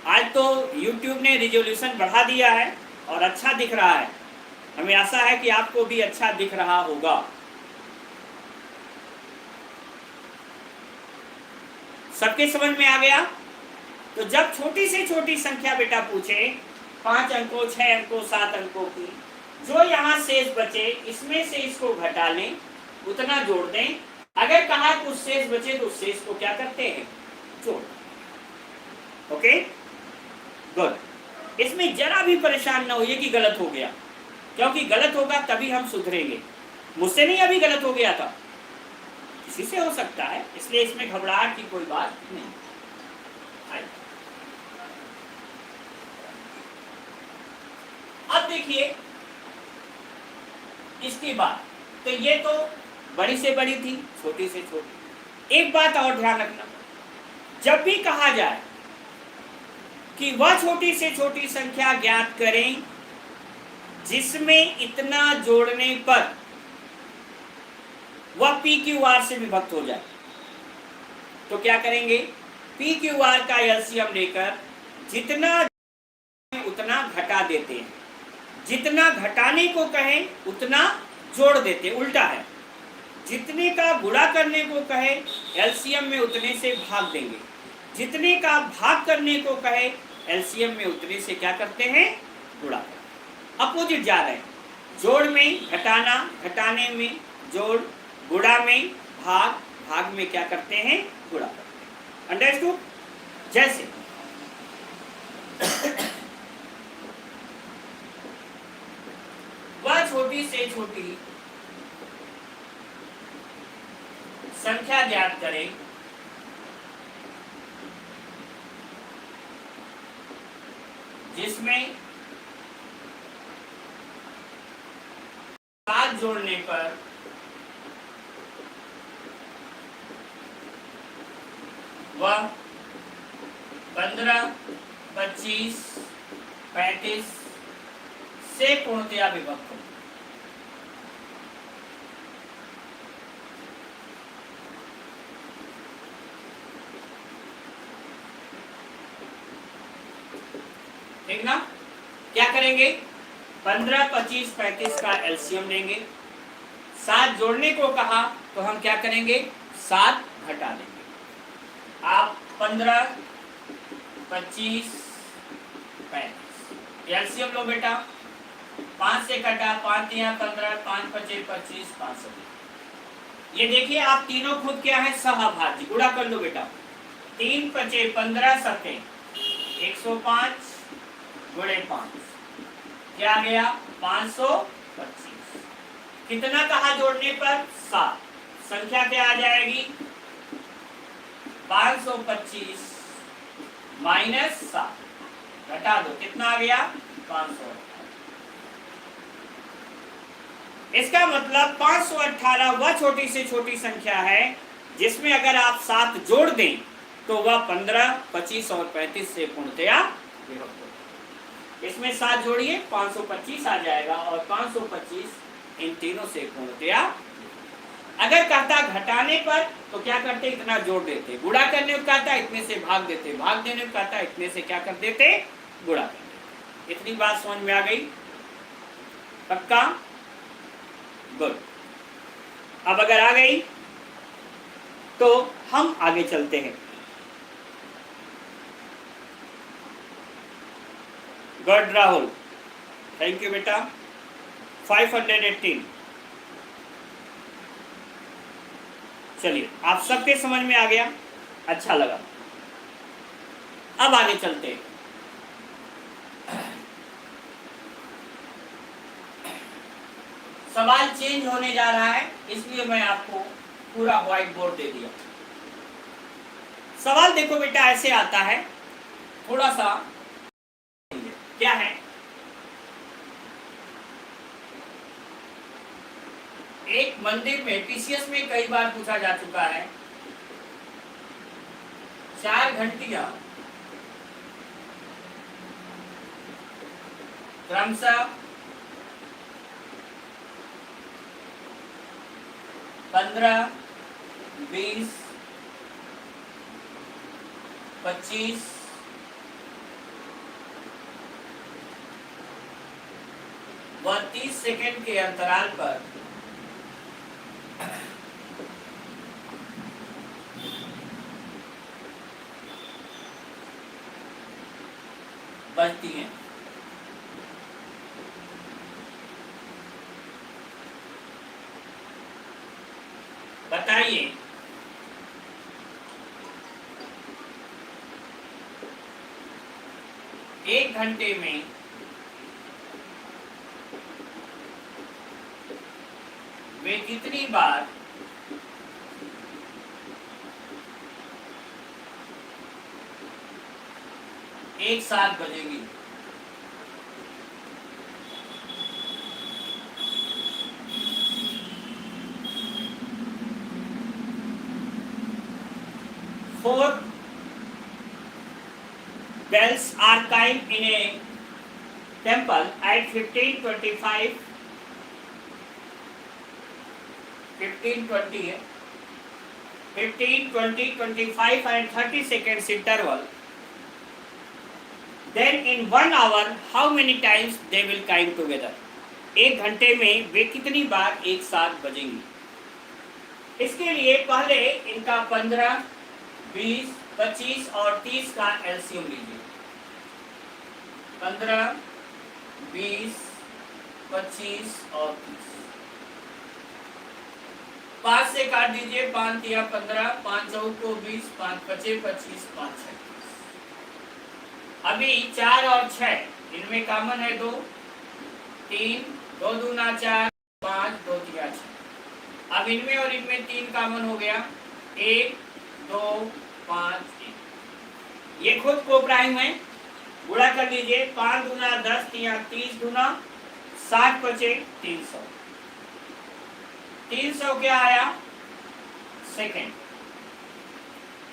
आज तो YouTube ने रिजोल्यूशन बढ़ा दिया है और अच्छा दिख रहा है। हमें आशा है कि आपको भी अच्छा दिख रहा होगा। सबके समझ में आ गया? तो जब छोटी से छोटी संख्या बेटा पूछे, 5 अंकों, 6 अंकों, 7 अंकों की, जो यहाँ शेष बचे इसमें से इसको घटा लें, उतना जोड़ दें। अगर कहा कुछ शेष बचे तो उस शेष को क्या करते हैं? जोड़। Okay, good. इसमें जरा भी परेशान ना होइए कि गलत हो गया, क्योंकि गलत होगा तभी हम सुधरेंगे। मुझसे नहीं अभी गलत हो गया था, किसी से हो सकता है, इसलिए इसमें घबराहट की कोई बात नहीं। अब देखिए इसके बाद, तो ये तो बड़ी से बड़ी थी, छोटी से छोटी। एक बात और ध्यान रखना, जब भी कहा जाए कि वह छोटी से छोटी संख्या ज्ञात करें जिसमें इतना जोड़ने पर वह पी क्यू आर से विभक्त हो जाए, तो क्या करेंगे? पी क्यू आर का एलसीएम लेकर जितना उतना घटा देते हैं, जितना घटाने को कहें उतना जोड़ देते, उल्टा है। जितने का गुणा करने को कहे एलसीएम में उतने से भाग देंगे, जितने का भाग करने को कहे एलसीएम में उतने से क्या करते हैं? गुणा। अपोजिट जा रहे हैं, जोड़ में घटाना, घटाने में जोड़, गुणा में भाग, भाग में क्या करते हैं? गुणा करते हैं। अंडरस्टूड? जैसे वह छोटी से छोटी संख्या ज्ञात करें जिसमें 7 जोड़ने पर वह 15, 25, 35 से पूर्णतया विभक्त हो। ठीक ना? क्या करेंगे? 15, 25, 35 का एलसीएम लेंगे। 7 जोड़ने को कहा तो हम क्या करेंगे? 7 घटा लेंगे। आप 15, 25, 35 एलसीएम लो बेटा। 5 से कटा, 5 यहाँ 15, 5 पचे 25, 5 से। ये देखिए आप तीनों खुद क्या है? सहभाज्य। गुणा कर लो बेटा। 3 पचे 15 सते 105 गुणे 5 क्या आ गया? 525। कितना कहा जोड़ने पर? 7। संख्या क्या आ जाएगी? 525 माइनस 7 घटा दो, कितना आ गया? 518। इसका मतलब 518 वह छोटी से छोटी संख्या है जिसमें अगर आप 7 जोड़ दें तो वह 15, 25 और 35 से पूर्णतया विभक्त हो। इसमें 7 जोड़िए 525 आ जाएगा और 525 इन तीनों से पूर्णतया। अगर कहता घटाने पर तो क्या करते? इतना जोड़ देते। गुणा करने को कहता इतने से भाग देते। भाग देने को कहता इतने से क्या कर देते? गुणा कर देते। इतनी बात समझ में आ गई? पक्का? गुड। अब अगर आ गई तो हम आगे चलते हैं। गुड राहुल, थैंक यू बेटा। 518। चलिए आप सबके समझ में आ गया, अच्छा लगा। अब आगे चलते हैं। सवाल चेंज होने जा रहा है, इसलिए मैं आपको पूरा व्हाइट बोर्ड दे दिया। सवाल देखो बेटा ऐसे आता है, थोड़ा सा क्या है? एक मंदिर में पीसीएस में कई बार पूछा जा चुका है, 4 घंटियां क्रमशः 15, 20, 25 व 30 सेकंड के अंतराल पर बजती हैं। बताइए एक घंटे में वे कितनी बार एक साथ बजेगी? Four bells are chimed in a temple at 15:25, 15, 20 है, 15, 20, 25 and 30 seconds interval. Then in 1 hour how many times they will chime together? एक घंटे में वे कितनी बार एक साथ बजेंगी? इसके लिए पहले इनका 15, 20, 25 और 30 का एलसीएम लीजिए। 15, 20, 25 और 30, 5 से काट दीजिए, 5 या 15, 5 चौक को 20, 5 पचे 25, 5 36। अभी 4 और 6 इनमें कॉमन है 2, 3, 2 दूना 4, 5, 2 तिया 6। अब इनमें और इनमें 3 कॉमन हो गया, 1, 2, 5, 1। ये खुद को प्राइम है, गुणा कर लीजिए, 5 दूना 10, 30 दूना 60 पचे 300। 300 क्या आया? सेकेंड।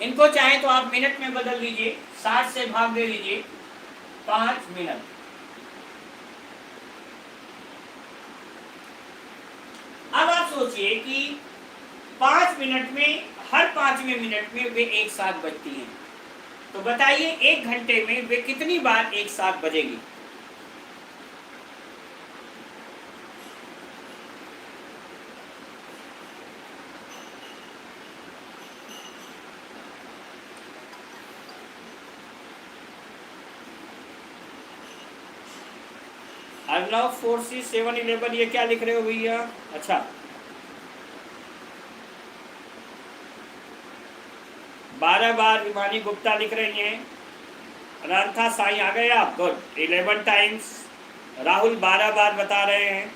इनको चाहे तो आप मिनट में बदल लीजिए, 60 से भाग दे लीजिए, 5 मिनट। अब आप सोचिए कि 5 मिनट में, हर 5वें मिनट में वे एक साथ बजती हैं, तो बताइए एक घंटे में वे कितनी बार एक साथ बजेगी? अर्नव 4C711, ये क्या लिख रहे हो भैया? अच्छा, 12 बार विमानी गुप्ता लिख रही हैं। अनंथा साई आ गए आप, गुड। 11 टाइम्स। राहुल 12 बार बता रहे हैं।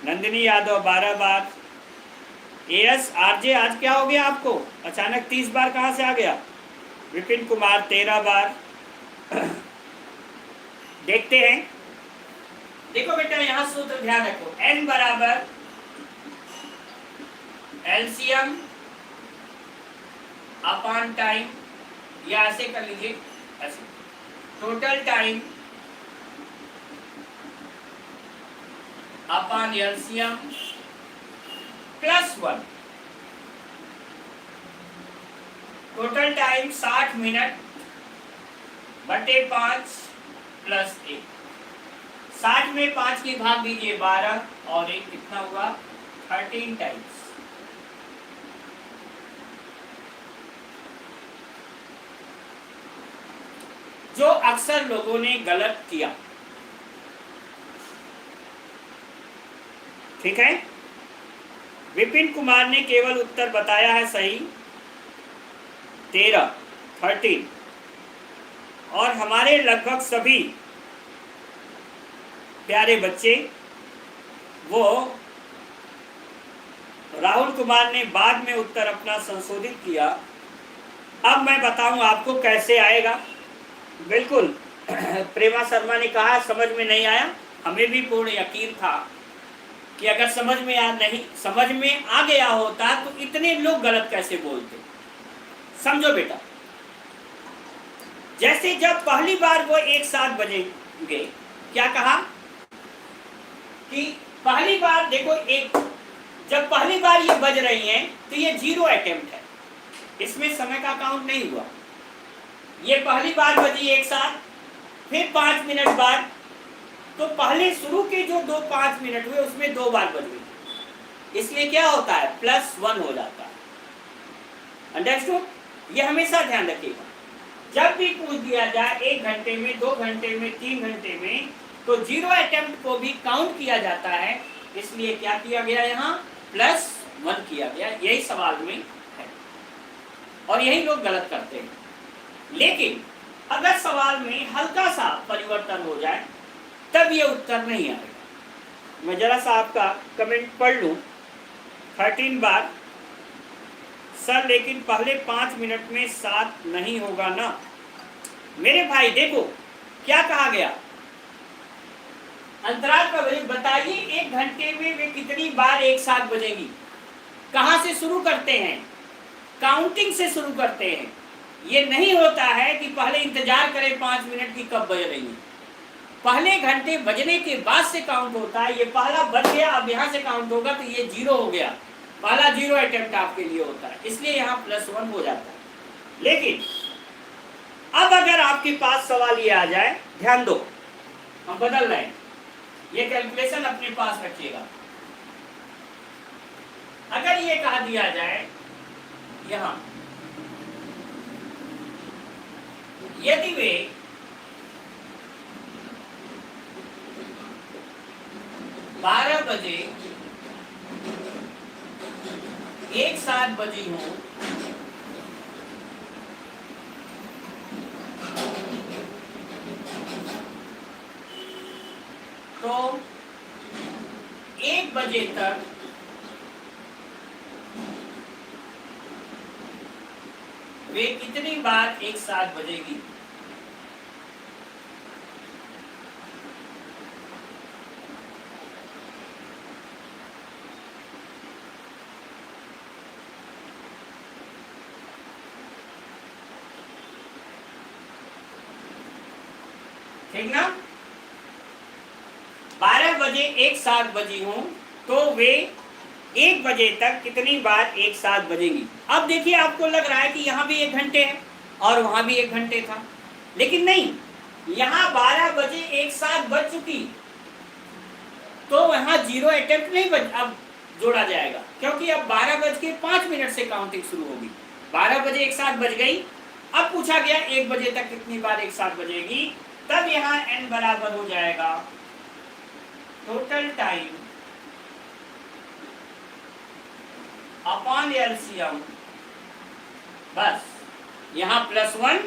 नंदिनी यादव 12 बार। एएस आरजे, आज क्या हो गया आपको? अचानक 30 बार कहाँ से आ गया? विपिन कुमार 13 बार। देखते हैं, देखो बेटा यहां सूत्र ध्यान रखो, n बराबर एलसीएम अपॉन टाइम, या ऐसे कर लीजिए, ऐसे total time upon LCM plus 1। Total time 60 minute बटे 5 प्लस 1। 60 में 5 की भाग दीजिए 12 और 1 कितना हुआ? 13 टाइम्स। जो अक्सर लोगों ने गलत किया, ठीक है। विपिन कुमार ने केवल उत्तर बताया है सही 13 और हमारे लगभग सभी प्यारे बच्चे, वो राहुल कुमार ने बाद में उत्तर अपना संशोधित किया। अब मैं बताऊं आपको कैसे आएगा। बिल्कुल प्रेमा शर्मा ने कहा समझ में नहीं आया, हमें भी पूर्ण यकीन था कि अगर समझ में आ गया होता तो इतने लोग गलत कैसे बोलते। समझो बेटा, जैसे जब पहली बार वो एक साथ बजेंगे, क्या कहा कि पहली बार देखो, जब पहली बार ये बज रही हैं तो ये 0 अटेम्प्ट है, इसमें समय का काउंट नहीं हुआ। ये पहली बार बजी एक साथ, फिर 5 मिनट बाद, तो पहले शुरू के जो 5 मिनट हुए उसमें 2 बार बज गई, इसलिए क्या होता है +1 हो जाता है। अंडरस्टूड? ये हमेशा ध्यान रखिएगा, जब भी पूछ दिया जाए 1 घंटे में, 2 घंटे में, 3 घंटे में, तो 0 अटेम्प्ट को भी काउंट किया जाता है, इसलिए क्या किया गया यहाँ +1 किया गया। यही सवाल में है और यही लोग गलत करते हैं। लेकिन अगर सवाल में हल्का सा परिवर्तन हो जाए तब ये उत्तर नहीं आएगा। मैं जरा सा आपका कमेंट पढ़ लूं 13 बार। सर लेकिन पहले 5 मिनट में 7 नहीं होगा ना। मेरे भाई देखो क्या कहा गया, अंतराल पर बताइए 1 घंटे में वे कितनी बार एक साथ बजेंगी। कहां से शुरू करते हैं? काउंटिंग से शुरू करते हैं। ये नहीं होता है कि पहले इंतजार करें 5 मिनट की कब बज रही है, पहले घंटे बजने के बाद से काउंट होता है। ये पहला बज गया, अब यहाँ से काउंट होगा तो ये 0 हो गया, पहला 0 अटेम्प्ट आपके लिए होता है, इसलिए यहाँ +1 हो जाता है। लेकिन अब अगर आपके पास सवाल ये आ जाए, ध्यान दो हम बदल रहे हैं, ये कैलकुलेशन अपने पास रखिएगा। अगर ये कहा दिया जाए यहां, यदि वे 12 बजे एक साथ बजी हूं, तो 1 बजे तक वे कितनी बार एक साथ बजेगी। ठीक ना? 12 बजे एक साथ बजी हूं तो वे 1 बजे तक कितनी बार एक साथ बजेगी। अब देखिए आपको लग रहा है कि यहाँ भी 1 घंटे है और वहां भी 1 घंटे था, लेकिन नहीं, यहाँ 12 बजे एक साथ बज चुकी तो वहां 0 अटेम्प्ट नहीं अब जोड़ा जाएगा, क्योंकि अब 12:05 से काउंटिंग शुरू होगी। 12 बजे एक साथ बज गई, अब पूछा गया 1 बजे तक कितनी बार एक साथ बजेगी, तब यहाँ n बराबर हो जाएगा टोटल टाइम अपॉन एलसीएम। बस यहाँ +1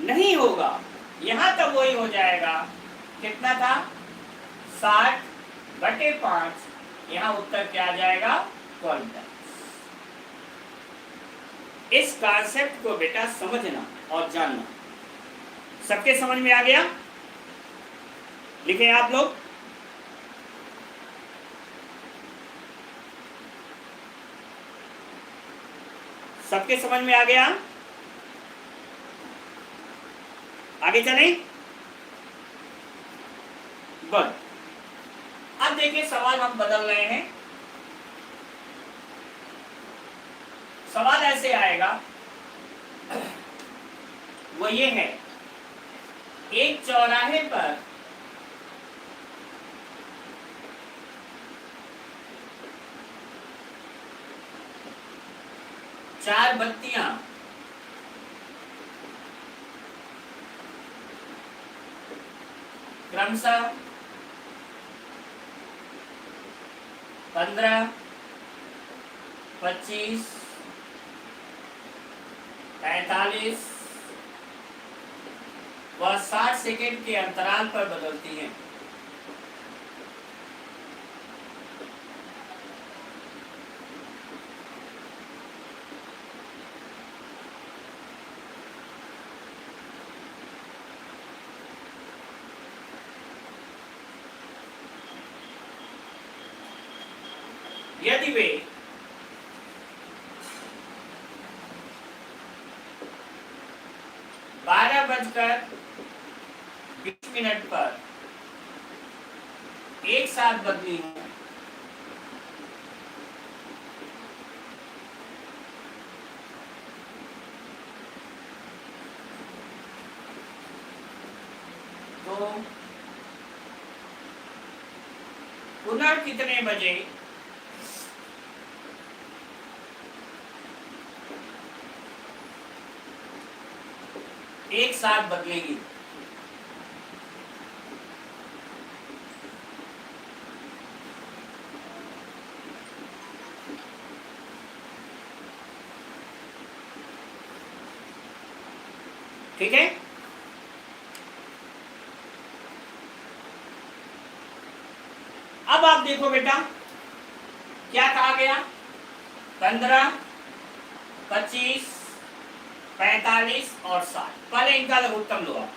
नहीं होगा, यहाँ तब वही हो जाएगा, कितना था 60/5, यहाँ उत्तर क्या आ जाएगा 12। इस कॉन्सेप्ट को बेटा समझना और जानना। सबके समझ में आ गया? लिखें आप लोग। सबके समझ में आ गया? आगे चलें। गुड। अब देखिए सवाल हम बदल रहे हैं। सवाल ऐसे आएगा, वो ये है, एक चौराहे पर चार बत्तियां क्रमशः 15, 25, 45 व 60 सेकेंड के अंतराल पर बदलती हैं। यदि वे 12:20 पर एक साथ बदली हूं, तो पुनः कितने बजे एक साथ बदलेगी? ठीक है, अब आप देखो बेटा क्या कहा गया, 15, 25, 45 और 60। पहले इनका लघुत्तम लो आप।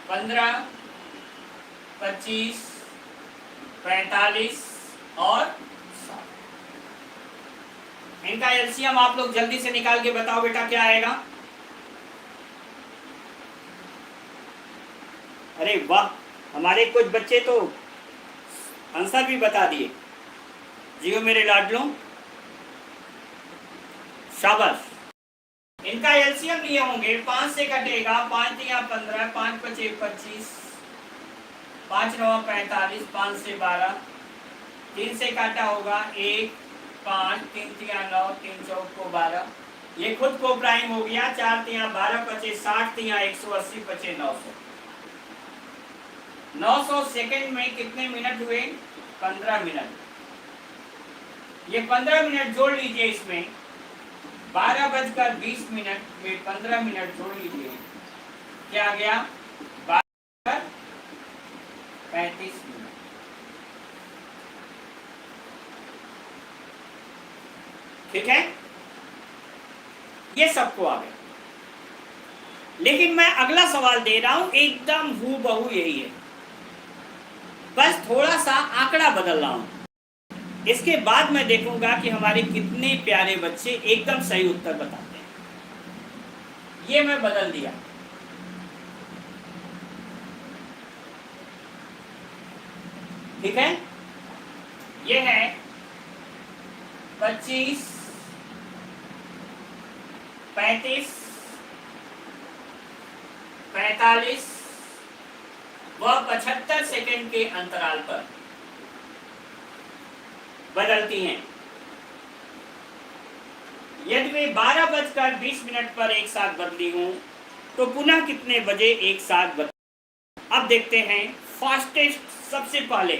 15, 25, 45 और 60, इनका एलसीएम आप लोग जल्दी से निकाल के बताओ बेटा क्या आएगा। अरे वाह, हमारे कुछ बच्चे तो आंसर भी बता दिए। जियो मेरे लाडलों, शाबाश। इनका एलसीएम लिए होंगे, 5 से कटेगा, 5 तिया 15, 5 पचे 25, 5 9 45, 5 से 12, 3 से काटा होगा 1, 5, 3 तिया 9, 3 चौक को 12, ये खुद को प्राइम हो गया। 4 तिया 12 पचे 60 तिया 180 पचे 900। 900 सेकंड में कितने मिनट हुए? 15 मिनट। ये 15 मिनट जोड़ लीजिए इसमें, 12:20 में 15 मिनट जोड़ लीजिए, क्या आ गया? 12:35 मिनट। ठीक है, ये सबको आ गया। लेकिन मैं अगला सवाल दे रहा हूं, एकदम हूबहू यही है, बस थोड़ा सा आंकड़ा बदल रहा हूं। इसके बाद मैं देखूंगा कि हमारे कितने प्यारे बच्चे एकदम सही उत्तर बताते हैं। ये मैं बदल दिया। ठीक है, ये है 25, 35, 45 व 75 सेकंड के अंतराल पर बदलती हैं। यदि वे 12:20 पर एक साथ बदली हूं, तो पुनः कितने बजे एक साथ बदली? अब देखते हैं फास्टेस्ट, सबसे पहले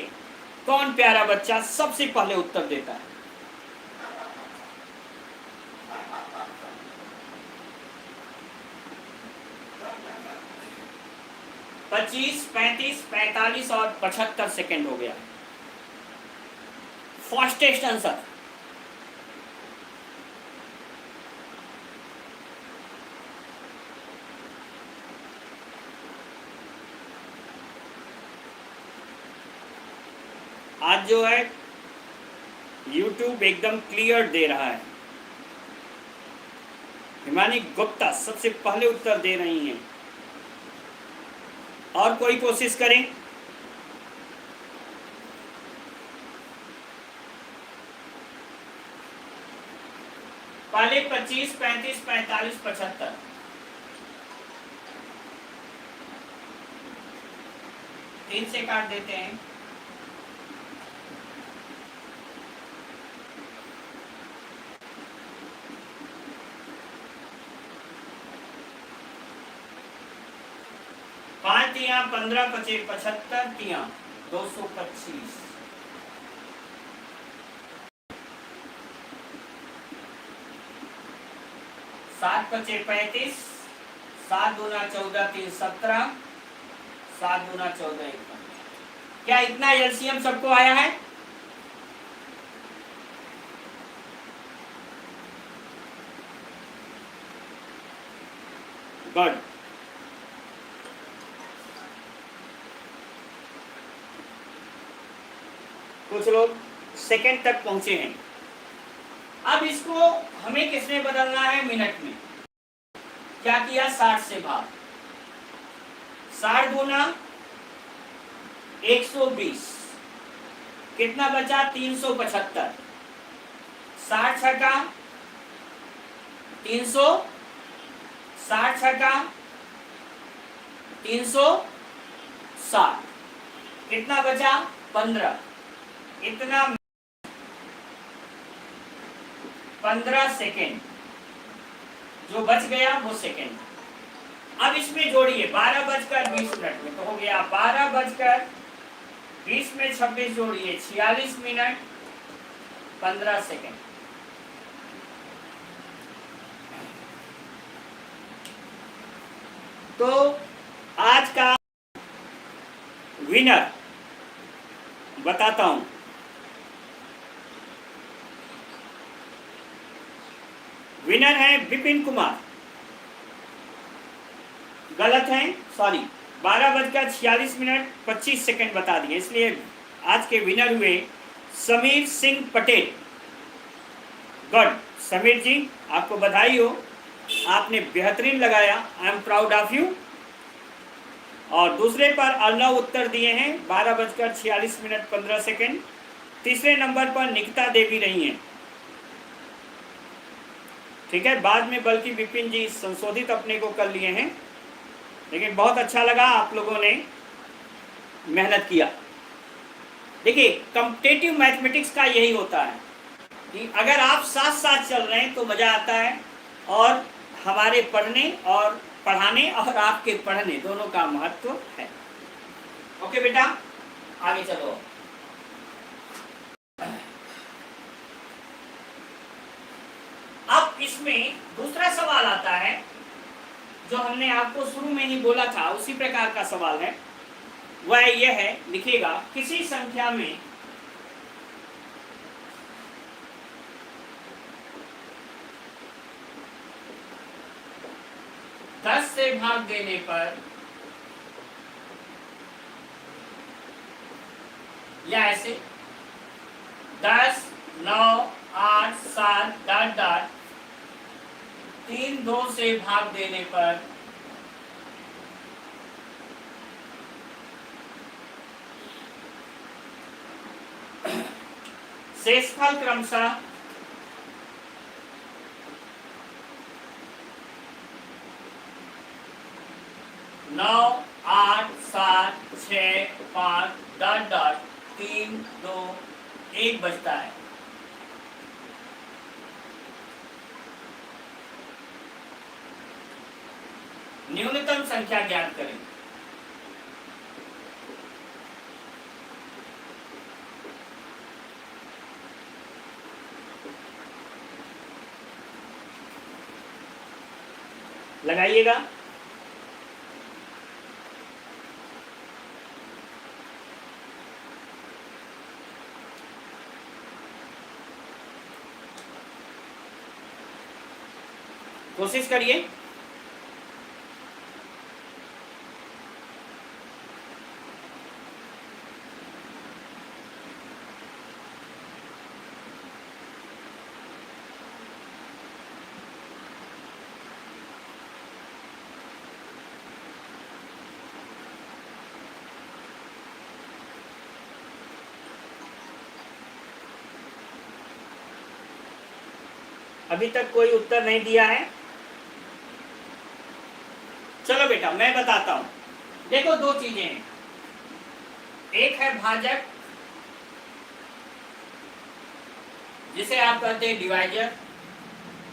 कौन प्यारा बच्चा सबसे पहले उत्तर देता है। पच्चीस, 35, 45 और 75 सेकेंड हो गया फास्टेस्ट आंसर। आज जो है YouTube एकदम क्लियर दे रहा है। हिमानी गुप्ता सबसे पहले उत्तर दे रही हैं। और कोई कोशिश करें? पहले 25, 35, 45, 75। तीन से काट देते हैं। पांच तिया 15 पचे 75 तिया 225। 7 पचे 35, 7 दूना 14, 3 17, 7 दूना 14 1। क्या इतना एलसीएम सबको आया है? गुड। कुछ लोग सेकंड तक पहुंचे हैं। अब इसको हमें किसमें बदलना है? मिनट में। क्या किया? 60 से भाग। 60 गुना 120, कितना बचा? 375। 60 छका 300, 60 छका 360, कितना बचा? 15। इतना 15 सेकेंड जो बच गया वो सेकेंड। अब इसमें जोड़िए 12:20 में, तो हो गया 12:20 में 26 जोड़िए 46 मिनट 15 सेकेंड। तो आज का विनर बताता हूं। विनर है विपिन कुमार। गलत है, सॉरी, 12:46 बता दिए, इसलिए आज के विनर हुए समीर सिंह पटेल। गुड समीर जी, आपको बधाई हो, आपने बेहतरीन लगाया। I am proud of you. और दूसरे पर अर्नव उत्तर दिए हैं 12:46 मिनट 15 सेकेंड। तीसरे नंबर पर निकिता देवी रही हैं। ठीक है, बाद में बल्कि विपिन जी संशोधित अपने को कर लिए हैं, लेकिन बहुत अच्छा लगा, आप लोगों ने मेहनत किया। देखिए, कॉम्पिटिटिव मैथमेटिक्स का यही होता है कि अगर आप साथ साथ चल रहे हैं तो मज़ा आता है, और हमारे पढ़ने और पढ़ाने और आपके पढ़ने दोनों का महत्व है। ओके बेटा, आगे चलो। अब इसमें दूसरा सवाल आता है, जो हमने आपको शुरू में ही बोला था, उसी प्रकार का सवाल है। वह यह है, लिखिएगा, किसी संख्या में दस से भाग देने पर, या ऐसे 10, 9, 8, 7 डॉट डॉट 3 2 से भाग देने पर शेषफल क्रमशः 9, 8, 7, 6, 5 डॉट डॉट 3, 2, 1 बचता है। न्यूनतम संख्या ज्ञात करें। लगाइएगा। कोशिश करिए। अभी तक कोई उत्तर नहीं दिया है। चलो बेटा, मैं बताता हूं। देखो, दो चीजें हैं, एक है भाजक, जिसे आप कहते हैं डिवाइजर,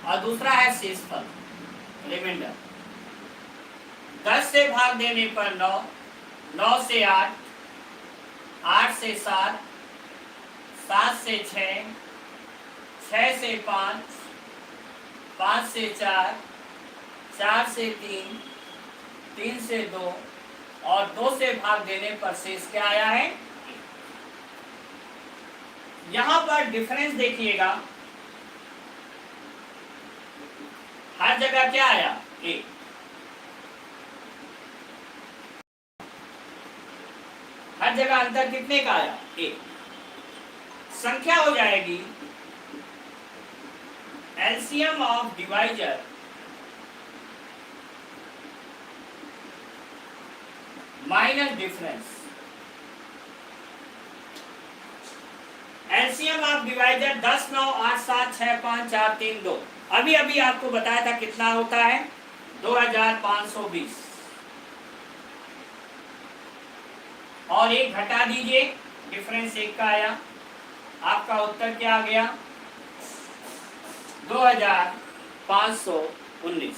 और दूसरा है शेषफल, रिमाइंडर। 10 से भाग देने पर 9, 9 से 8, 8 से 7, 7 से 6, 6 से 5, 5 से 4, 4 से 3, 3 से 2, और 2 से भाग देने पर शेष क्या आया है? यहां पर डिफरेंस देखिएगा, हर जगह क्या आया? 1। हर जगह अंतर कितने का आया? 1। संख्या हो जाएगी LCM of divisor minus difference. LCM of divisor 10, 9, 8, 7, 6, 5, 4, 3, 2। अभी अभी आपको बताया था कितना होता है 2520, और एक घटा दीजिए, डिफरेंस एक का आया, आपका उत्तर क्या आ गया 2519।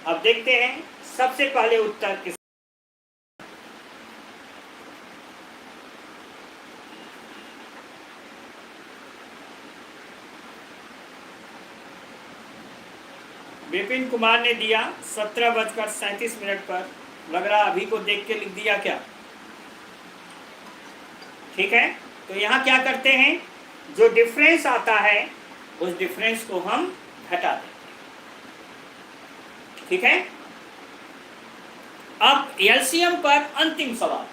अब देखते हैं सबसे पहले उत्तर किस विपिन कुमार ने दिया 17:37 पर। लग रहा अभी को देख के लिख दिया क्या? ठीक है, तो यहाँ क्या करते हैं, जो डिफरेंस आता है उस डिफरेंस को हम घटा देते हैं। ठीक है, अब एलसीएम पर अंतिम सवाल।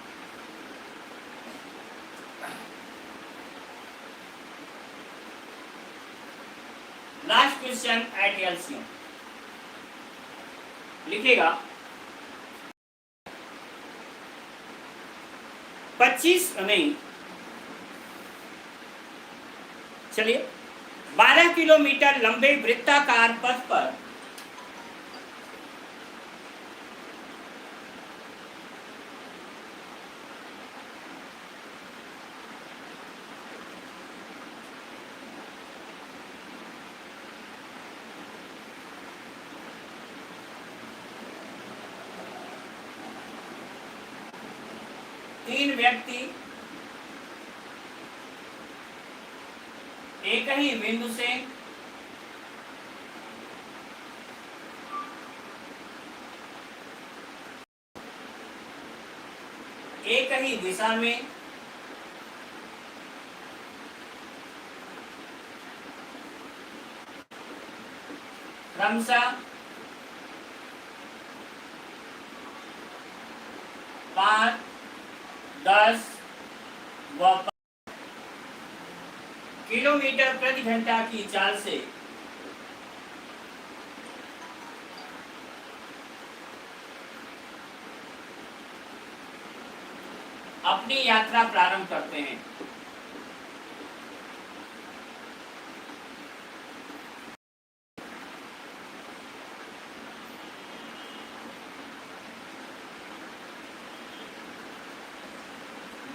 लास्ट क्वेश्चन एट एलसीएम लिखेगा 25 नहीं, चलिए 12 किलोमीटर लंबे वृत्ताकार पथ पर तीन व्यक्ति एक ही बिंदु से एक ही दिशा में क्रमशः 5, 10 व किलोमीटर प्रति घंटा की चाल से अपनी यात्रा प्रारंभ करते हैं।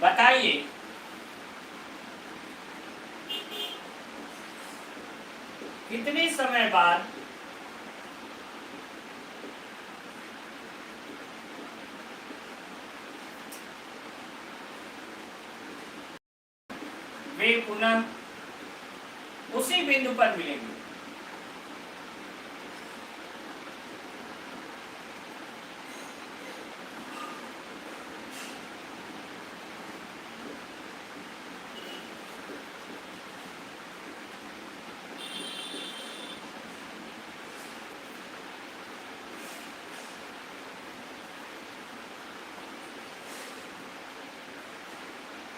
बताइए कितने समय बाद वे पुनः उसी बिंदु पर मिलेंगे।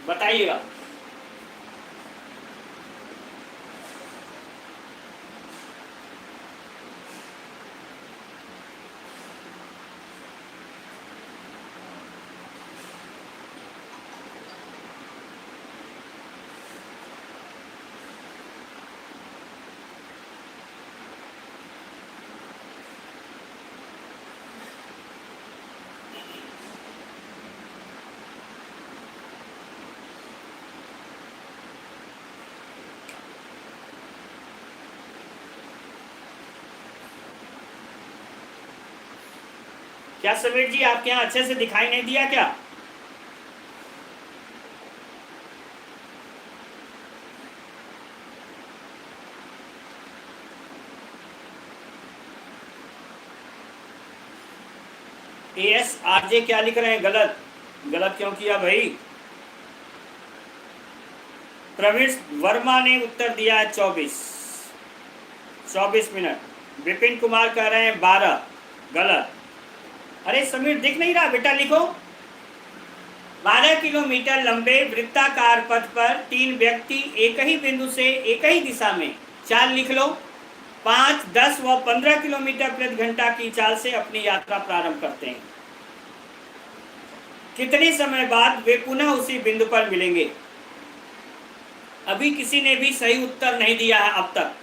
बताइएगा। क्या समीर जी आपके यहाँ अच्छे से दिखाई नहीं दिया क्या? एस आरजे क्या लिख रहे हैं? गलत गलत क्यों किया भाई? प्रवीण वर्मा ने उत्तर दिया है 24 मिनट। विपिन कुमार कह रहे हैं 12, गलत। अरे समीर दिख नहीं रहा बेटा, लिखो 12 किलोमीटर लंबे वृत्ताकार पथ पर 3 व्यक्ति एक ही बिंदु से एक ही दिशा में चाल लिख लो 5, 10 व 15 किलोमीटर प्रति घंटा की चाल से अपनी यात्रा प्रारंभ करते हैं। कितने समय बाद वे पुनः उसी बिंदु पर मिलेंगे? अभी किसी ने भी सही उत्तर नहीं दिया है अब तक।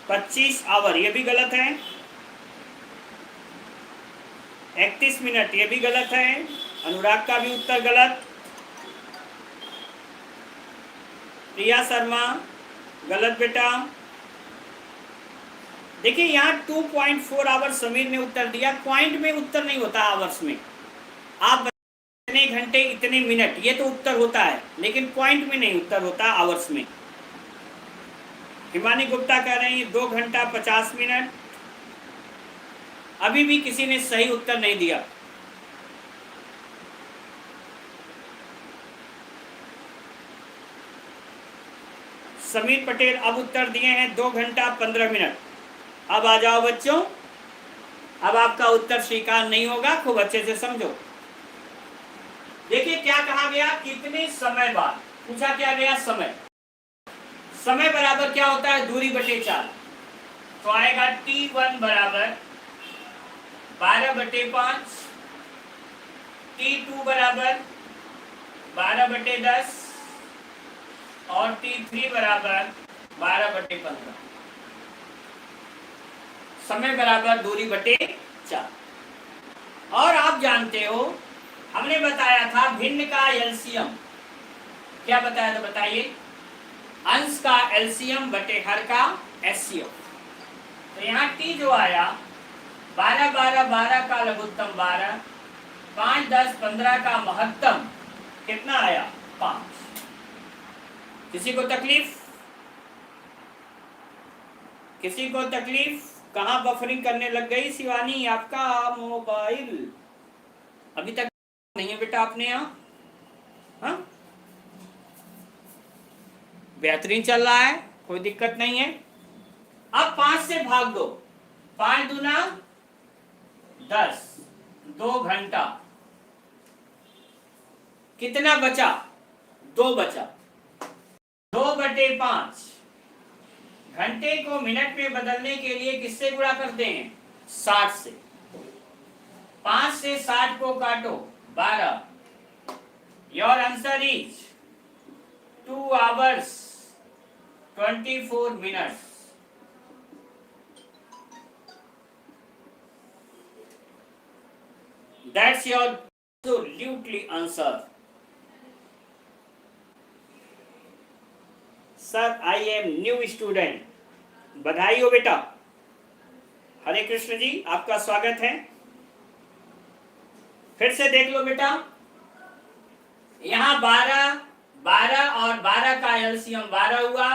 पच्चीस आवर ये भी गलत है। 31 मिनट ये भी गलत है। अनुराग का भी उत्तर गलत। प्रिया शर्मा गलत बेटा। देखिए यहाँ 2.4 आवर्स समीर ने उत्तर दिया। पॉइंट में उत्तर नहीं होता आवर्स में। आप इतने घंटे इतने मिनट ये तो उत्तर होता है, लेकिन पॉइंट में नहीं उत्तर होता आवर्स में। हिमानी गुप्ता कह रहे हैं 2 घंटा 50 मिनट। अभी भी किसी ने सही उत्तर नहीं दिया। समीर पटेल अब उत्तर दिए हैं 2 घंटा 15 मिनट। अब आ जाओ बच्चों, अब आपका उत्तर स्वीकार नहीं होगा, खूब अच्छे से समझो। देखिए क्या कहा गया, कितने समय बाद पूछा क्या गया, समय। समय बराबर क्या होता है, दूरी बटे 4। तो आएगा T1 बराबर 12/5, T2 बराबर 12/10 और T3 बराबर 12/15। समय बराबर दूरी बटे 4। और आप जानते हो हमने बताया था भिन्न का एलसीएम। क्या बताया था बताइए, अंश का एलसीएम बटे हर का एचसीएफ। तो यहाँ T जो आया 12, 12, 12 का लघुत्तम 12, 5, 10, 15 का महत्तम कितना आया 5। किसी को तकलीफ, किसी को तकलीफ? कहाँ बफरिंग करने लग गई शिवानी? आपका मोबाइल अभी तक नहीं है बेटा अपने यहाँ? हाँ बेहतरीन चल रहा है, कोई दिक्कत नहीं है। अब 5 से भाग दो, 5 दूना 10, 2 घंटा कितना बचा, 2 बचा। 2/5 घंटे को मिनट में बदलने के लिए किससे गुणा करते हैं, 60 से। 5 से 60 को काटो 12। Your answer is 2 hours 24 minutes। That's your absolutely answer। Sir I am new student, बधाई हो बेटा। हरे कृष्ण जी, आपका स्वागत है। फिर से देख लो बेटा, यहाँ 12, 12 और 12 का एलसीएम 12 हुआ,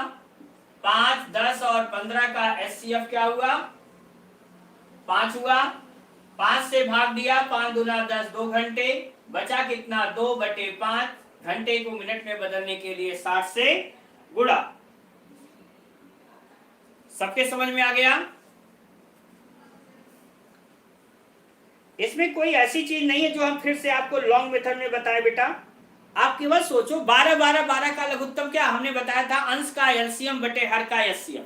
5, 10 और 15 का एचसीएफ क्या हुआ, 5 हुआ। 5 से भाग दिया, 5 दूना 10, 2 घंटे बचा कितना, 2/5। घंटे को मिनट में बदलने के लिए 60 से गुणा। सबके समझ में आ गया? इसमें कोई ऐसी चीज नहीं है जो हम फिर से आपको लॉन्ग मेथड में बताए बेटा। आप केवल सोचो 12, 12, 12 का लघुत्तम क्या हमने बताया था, अंश का एलसीएम बटे हर का एचसीएफ।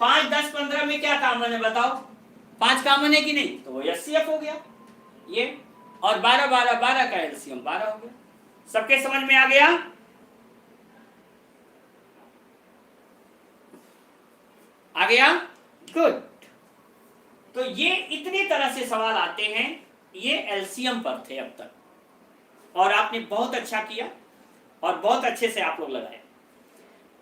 5, 10, 15 में क्या कॉमन है बताओ, 5 कॉमन है कि नहीं, तो वो एचसीएफ हो गया ये। और 12, 12, 12 का एलसीएम 12 हो गया। सबके समझ में आ गया? आ गया, गुड। तो ये इतनी तरह से सवाल आते हैं, ये एलसीएम पर थे अब तक, और आपने बहुत अच्छा किया और बहुत अच्छे से आप लोग लगाए।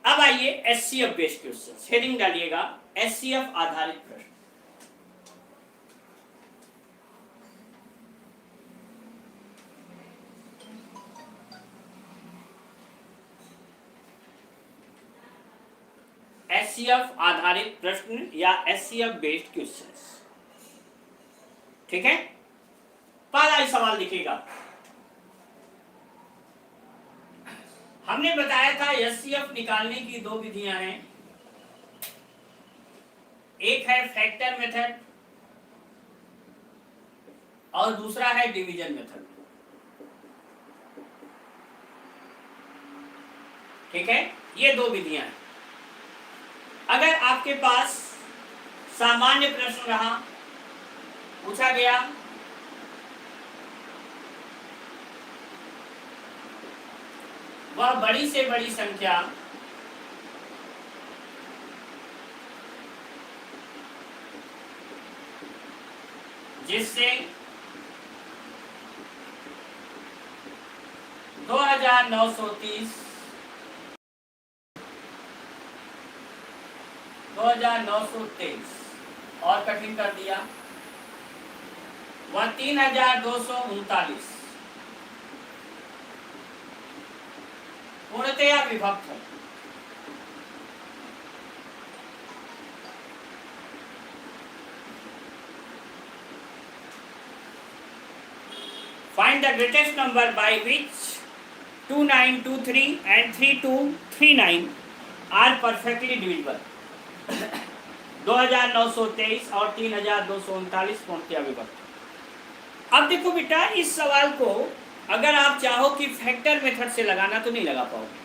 अब आइए एचसीएफ बेस्ड क्वेश्चन, हेडिंग डालिएगा एचसीएफ आधारित प्रश्न। एचसीएफ आधारित प्रश्न या एचसीएफ बेस्ड क्वेश्चंस, ठीक है। पहला सवाल लिखिएगा, हमने बताया था एचसीएफ निकालने की 2 विधियां हैं। एक है फैक्टर मेथड और दूसरा है डिवीजन मेथड। ठीक है, ये दो विधियां हैं। अगर आपके पास सामान्य प्रश्न रहा, पूछा गया वह बड़ी से बड़ी संख्या जिससे 2930 2923 और कठिन कर दिया, वह 3239 पूर्णतया विभक्त है। Find the greatest number by which 2923 and 3239 are perfectly divisible। 2923 और 3239 पूर्णतया विभक्त। अब देखो बेटा, इस सवाल को अगर आप चाहो कि फैक्टर मेथड से लगाना तो नहीं लगा पाओगे,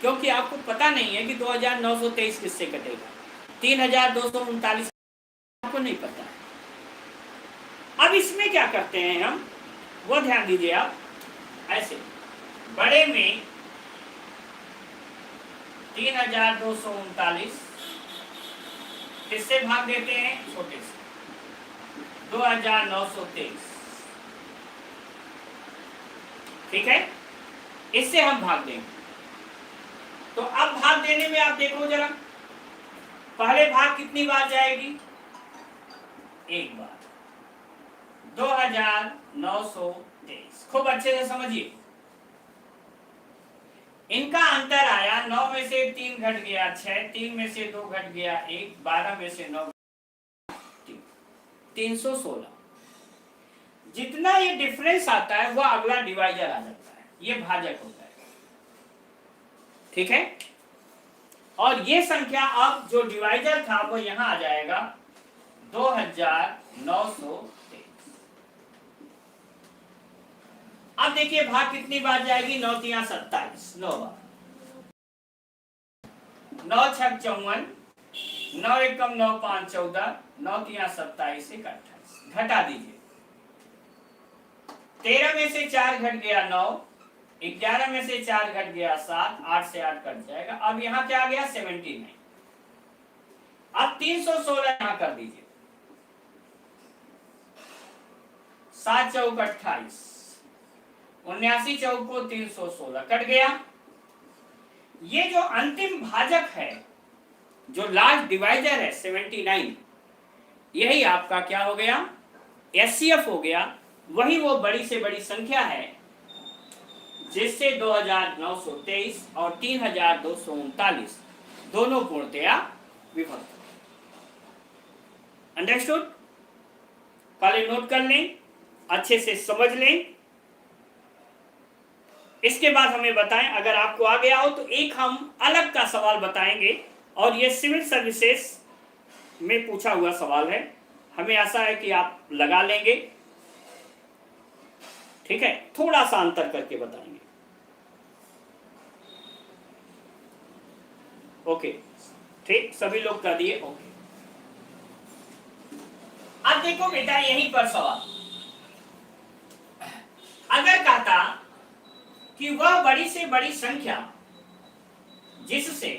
क्योंकि आपको पता नहीं है कि 2923 किससे कटेगा, 3239 आपको नहीं पता है। अब इसमें क्या करते हैं हम, वो ध्यान दीजिए आप। ऐसे बड़े में 3239 किससे भाग देते हैं, छोटे से 2923। ठीक है, इससे हम भाग देंगे। तो अब भाग देने में आप देखो जरा, पहले भाग कितनी बार जाएगी, एक बार, 2923। खूब अच्छे से समझिए, इनका अंतर आया, 9 में से 3 घट गया 6, 3 में से 2 घट गया 1, 12 में से 9 316। जितना ये डिफरेंस आता है वह अगला डिवाइजर आ जाता है, ये भाजक होता है। ठीक है, और ये संख्या अब जो डिवाइजर था वो यहां आ जाएगा 2923। अब देखिए भाग कितनी बार जाएगी, 9 तिया 27, 9 बार, 9 छक 54, 9 एकम 9 5 14, 9 तिया 27 एक 28। घटा दीजिए, 13 में से 4 घट गया 9, 11 में से 4 घट गया 7, 8 से 8 कट जाएगा। अब यहाँ क्या आ गया, 79। अब 316 यहाँ कर दीजिए, 7 चौक 28, 79 चौक को 316 कट गया। ये जो अंतिम भाजक है, जो लास्ट डिवाइजर है 79, यही आपका क्या हो गया, एचसीएफ हो गया। वही वो बड़ी से बड़ी संख्या है जिससे 2923 और 3239 दोनों पूर्णतया विभक्त। अंडरस्टूड? पहले नोट कर लें, अच्छे से समझ लें, इसके बाद हमें बताएं। अगर आपको आ गया हो तो एक हम अलग का सवाल बताएंगे, और ये सिविल सर्विसेज में पूछा हुआ सवाल है, हमें आशा है कि आप लगा लेंगे। ठीक है, थोड़ा सा अंतर करके बताएंगे। ओके, ठीक, सभी लोग कर दिए, ओके। अब देखो बेटा, यहीं पर सवाल, अगर कहता कि वह बड़ी से बड़ी संख्या जिससे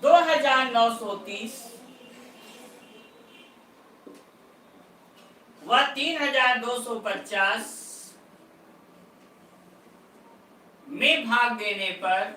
2930 व 3250 में भाग देने पर